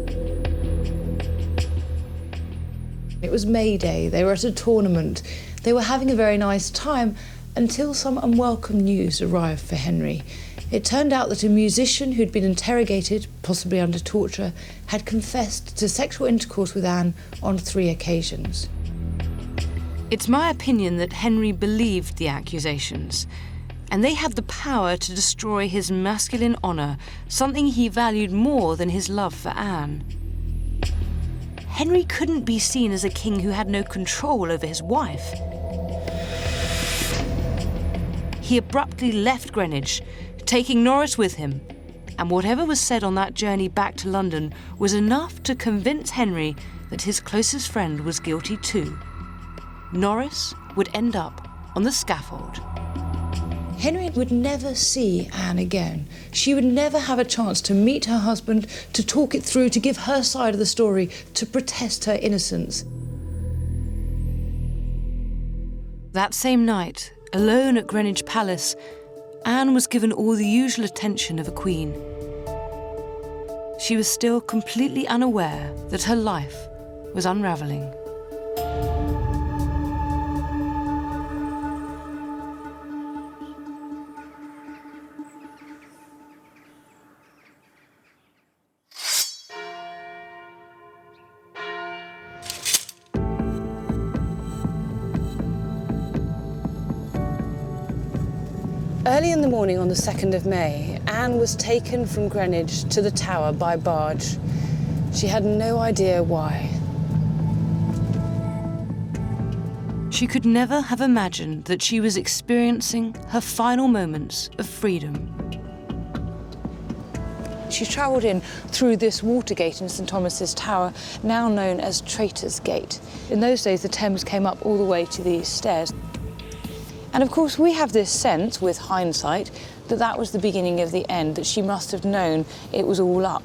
It was May Day, they were at a tournament. They were having a very nice time until some unwelcome news arrived for Henry. It turned out that a musician who'd been interrogated, possibly under torture, had confessed to sexual intercourse with Anne on 3 occasions. It's my opinion that Henry believed the accusations, and they had the power to destroy his masculine honour, something he valued more than his love for Anne. Henry couldn't be seen as a king who had no control over his wife. He abruptly left Greenwich, taking Norris with him, and whatever was said on that journey back to London was enough to convince Henry that his closest friend was guilty too. Norris would end up on the scaffold. Henry would never see Anne again. She would never have a chance to meet her husband, to talk it through, to give her side of the story, to protest her innocence. That same night, alone at Greenwich Palace, Anne was given all the usual attention of a queen. She was still completely unaware that her life was unravelling. Early in the morning on the 2nd of May, Anne was taken from Greenwich to the Tower by barge. She had no idea why. She could never have imagined that she was experiencing her final moments of freedom. She travelled in through this water gate in St Thomas's Tower, now known as Traitor's Gate. In those days, the Thames came up all the way to these stairs. And of course, we have this sense, with hindsight, that that was the beginning of the end, that she must have known it was all up.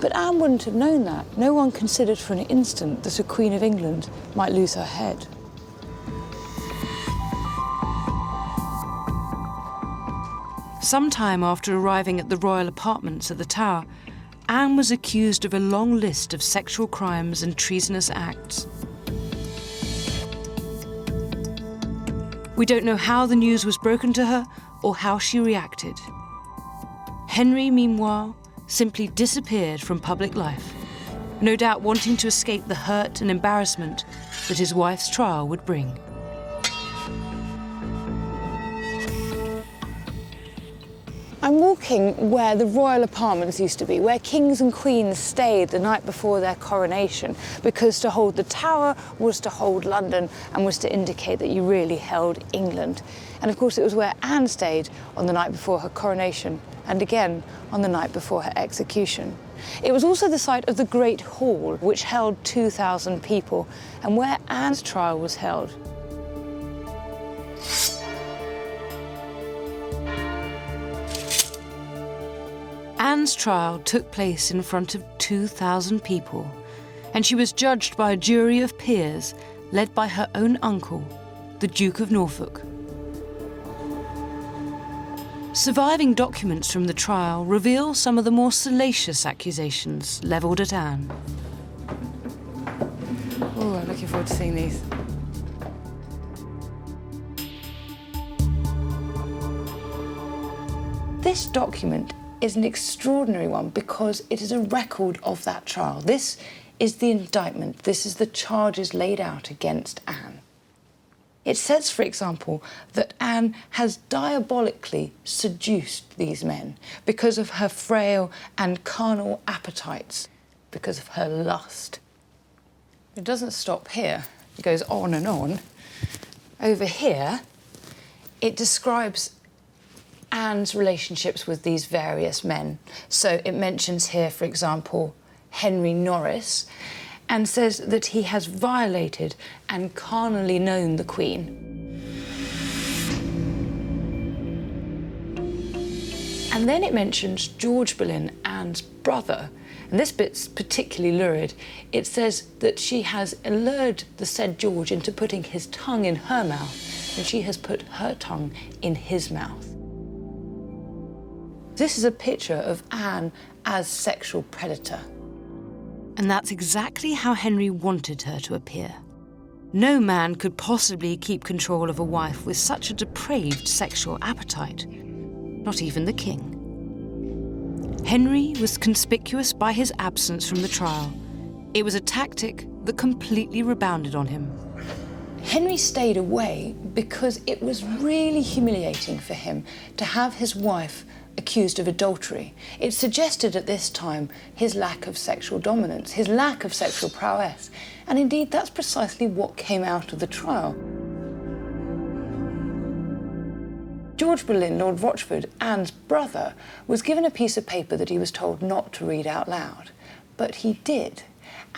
But Anne wouldn't have known that. No one considered for an instant that a Queen of England might lose her head. Sometime after arriving at the royal apartments at the Tower, Anne was accused of a long list of sexual crimes and treasonous acts. We don't know how the news was broken to her or how she reacted. Henry, meanwhile, simply disappeared from public life, no doubt wanting to escape the hurt and embarrassment that his wife's trial would bring. I'm walking where the royal apartments used to be, where kings and queens stayed the night before their coronation, because to hold the Tower was to hold London and was to indicate that you really held England. And of course it was where Anne stayed on the night before her coronation and again on the night before her execution. It was also the site of the Great Hall, which held 2,000 people, and where Anne's trial was held. Anne's trial took place in front of 2,000 people, and she was judged by a jury of peers led by her own uncle, the Duke of Norfolk. Surviving documents from the trial reveal some of the more salacious accusations levelled at Anne. Oh, I'm looking forward to seeing these. This document is an extraordinary one because it is a record of that trial. This is the indictment. This is the charges laid out against Anne. It says, for example, that Anne has diabolically seduced these men because of her frail and carnal appetites, because of her lust. It doesn't stop here. It goes on and on. Over here, it describes Anne's relationships with these various men. So it mentions here, for example, Henry Norris, and says that he has violated and carnally known the Queen. And then it mentions George Boleyn, Anne's brother, and this bit's particularly lurid. It says that she has allured the said George into putting his tongue in her mouth, and she has put her tongue in his mouth. This is a picture of Anne as sexual predator. And that's exactly how Henry wanted her to appear. No man could possibly keep control of a wife with such a depraved sexual appetite, not even the king. Henry was conspicuous by his absence from the trial. It was a tactic that completely rebounded on him. Henry stayed away because it was really humiliating for him to have his wife accused of adultery. It suggested at this time his lack of sexual dominance, his lack of sexual prowess. And indeed, that's precisely what came out of the trial. George Boleyn, Lord Rochford, Anne's brother, was given a piece of paper that he was told not to read out loud. But he did.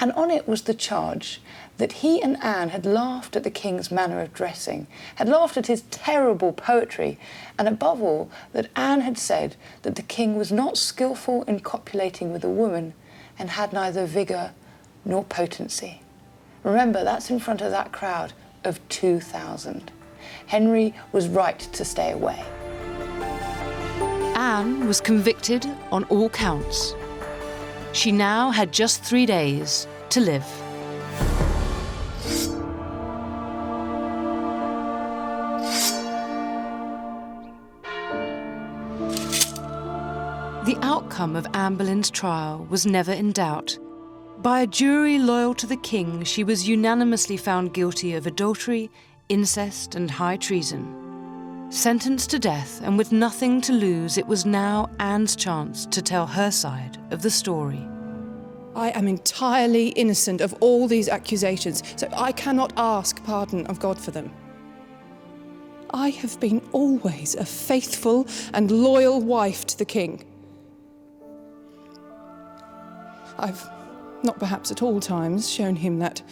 And on it was the charge that he and Anne had laughed at the king's manner of dressing, had laughed at his terrible poetry, and above all, that Anne had said that the king was not skillful in copulating with a woman and had neither vigour nor potency. Remember, that's in front of that crowd of 2,000. Henry was right to stay away. Anne was convicted on all counts. She now had just 3 days to live. The outcome of Anne Boleyn's trial was never in doubt. By a jury loyal to the king, she was unanimously found guilty of adultery, incest, and high treason. Sentenced to death and with nothing to lose, it was now Anne's chance to tell her side of the story. I am entirely innocent of all these accusations, so I cannot ask pardon of God for them. I have been always a faithful and loyal wife to the king. I've not perhaps at all times shown him that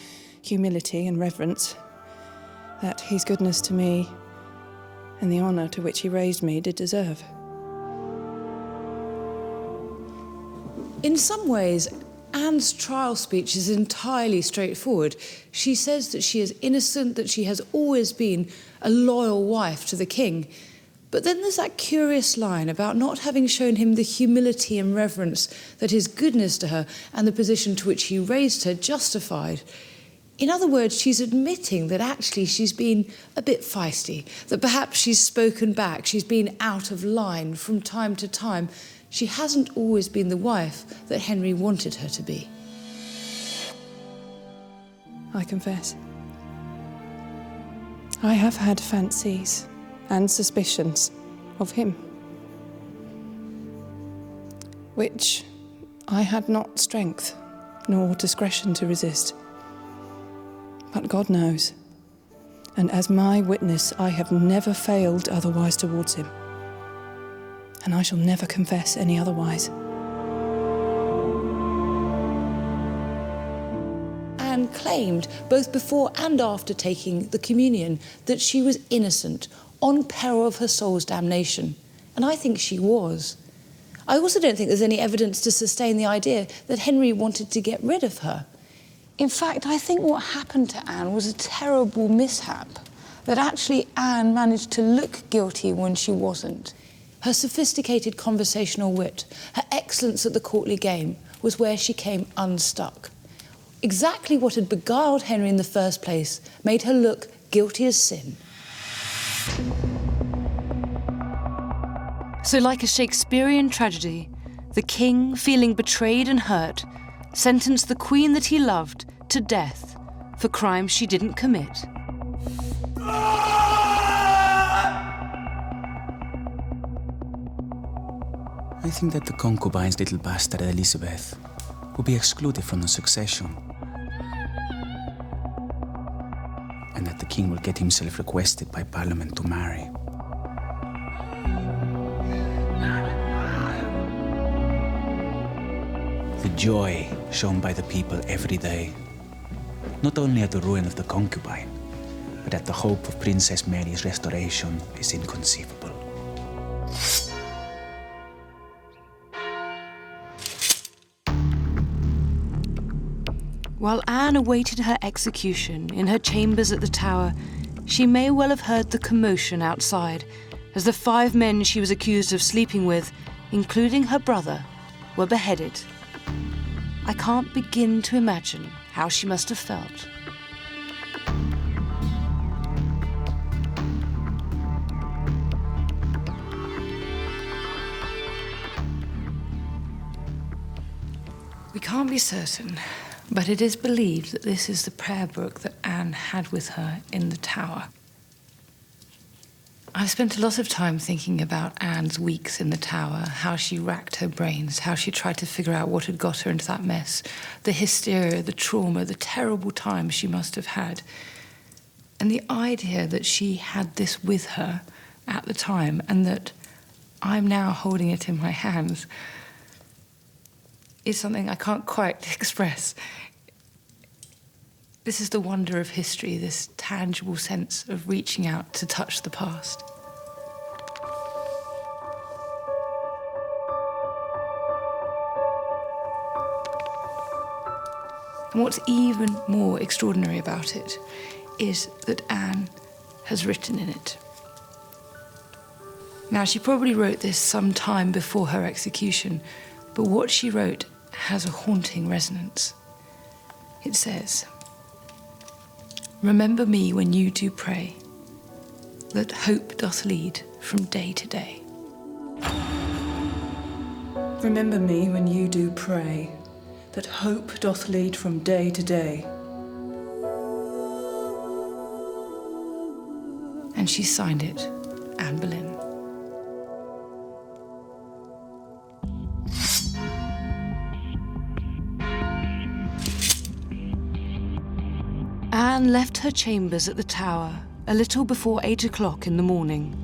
humility and reverence that his goodness to me and the honour to which he raised me did deserve. In some ways, Anne's trial speech is entirely straightforward. She says that she is innocent, that she has always been a loyal wife to the king. But then there's that curious line about not having shown him the humility and reverence that his goodness to her and the position to which he raised her justified. In other words, she's admitting that actually she's been a bit feisty, that perhaps she's spoken back, she's been out of line from time to time. She hasn't always been the wife that Henry wanted her to be. I confess. I have had fancies and suspicions of him. which I had not strength nor discretion to resist. But God knows, and as my witness, I have never failed otherwise towards him, and I shall never confess any otherwise. Anne claimed, both before and after taking the communion, that she was innocent, on peril of her soul's damnation. And I think she was. I also don't think there's any evidence to sustain the idea that Henry wanted to get rid of her. In fact, I think what happened to Anne was a terrible mishap, that actually Anne managed to look guilty when she wasn't. Her sophisticated conversational wit, her excellence at the courtly game, was where she came unstuck. Exactly what had beguiled Henry in the first place made her look guilty as sin. So like a Shakespearean tragedy, the king, feeling betrayed and hurt, sentenced the queen that he loved to death for crimes she didn't commit. I think that the concubine's little bastard Elizabeth will be excluded from the succession, and that the king will get himself requested by Parliament to marry. The joy shown by the people every day, not only at the ruin of the concubine, but at the hope of Princess Mary's restoration, is inconceivable. While Anne awaited her execution in her chambers at the Tower, she may well have heard the commotion outside as the 5 men she was accused of sleeping with, including her brother, were beheaded. I can't begin to imagine how she must have felt. We can't be certain, but it is believed that this is the prayer book that Anne had with her in the Tower. I've spent a lot of time thinking about Anne's weeks in the Tower, how she racked her brains, how she tried to figure out what had got her into that mess, the hysteria, the trauma, the terrible time she must have had. And the idea that she had this with her at the time and that I'm now holding it in my hands is something I can't quite express. This is the wonder of history, this tangible sense of reaching out to touch the past. And what's even more extraordinary about it is that Anne has written in it. Now, she probably wrote this some time before her execution, but what she wrote has a haunting resonance. It says, "Remember me when you do pray, that hope doth lead from day to day." Remember me when you do pray, that hope doth lead from day to day. And she signed it, Anne Boleyn. Anne left her chambers at the Tower a little before 8 o'clock in the morning.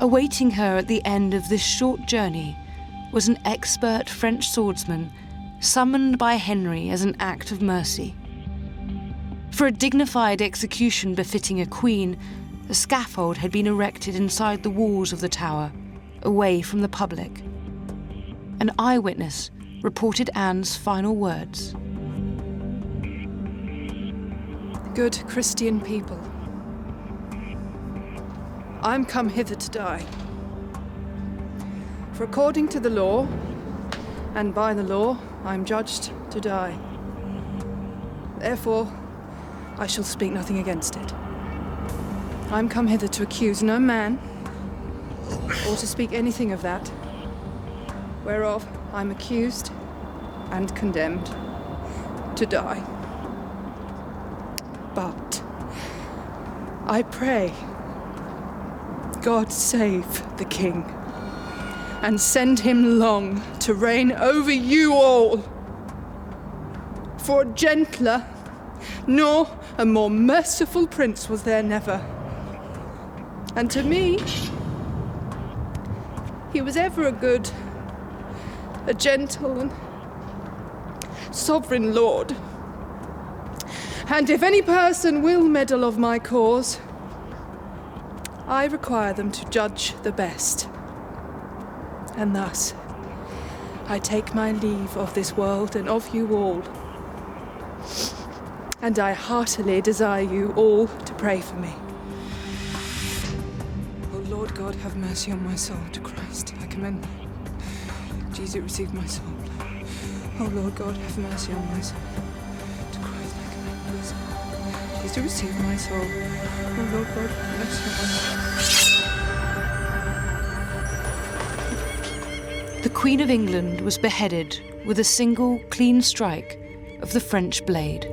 Awaiting her at the end of this short journey was an expert French swordsman summoned by Henry as an act of mercy. For a dignified execution befitting a queen, a scaffold had been erected inside the walls of the Tower, away from the public. An eyewitness reported Anne's final words. Good Christian people, I'm come hither to die. For according to the law, and by the law, I'm judged to die. Therefore, I shall speak nothing against it. I'm come hither to accuse no man, or to speak anything of that, whereof I'm accused and condemned to die. But I pray, God save the King. and send him long to reign over you all. For a gentler, nor a more merciful prince was there never. And to me, he was ever a good, a gentle and sovereign lord. And if any person will meddle of my cause, I require them to judge the best. And thus, I take my leave of this world and of you all. And I heartily desire you all to pray for me. O Lord God, have mercy on my soul. To Christ I commend me. Jesus, receive my soul. O Lord God, have mercy on my soul. To Christ I commend my soul. Jesus, receive my soul. O Lord God, have mercy on my soul. The Queen of England was beheaded with a single clean strike of the French blade.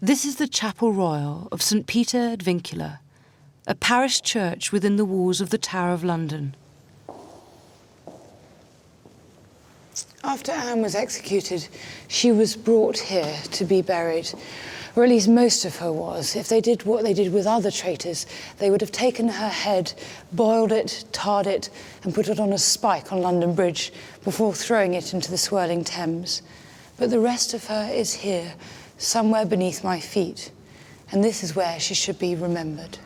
This is the Chapel Royal of St. Peter ad Vincula, a parish church within the walls of the Tower of London. After Anne was executed, she was brought here to be buried, or at least most of her was. If they did what they did with other traitors, they would have taken her head, boiled it, tarred it, and put it on a spike on London Bridge before throwing it into the swirling Thames. But the rest of her is here, somewhere beneath my feet, and this is where she should be remembered.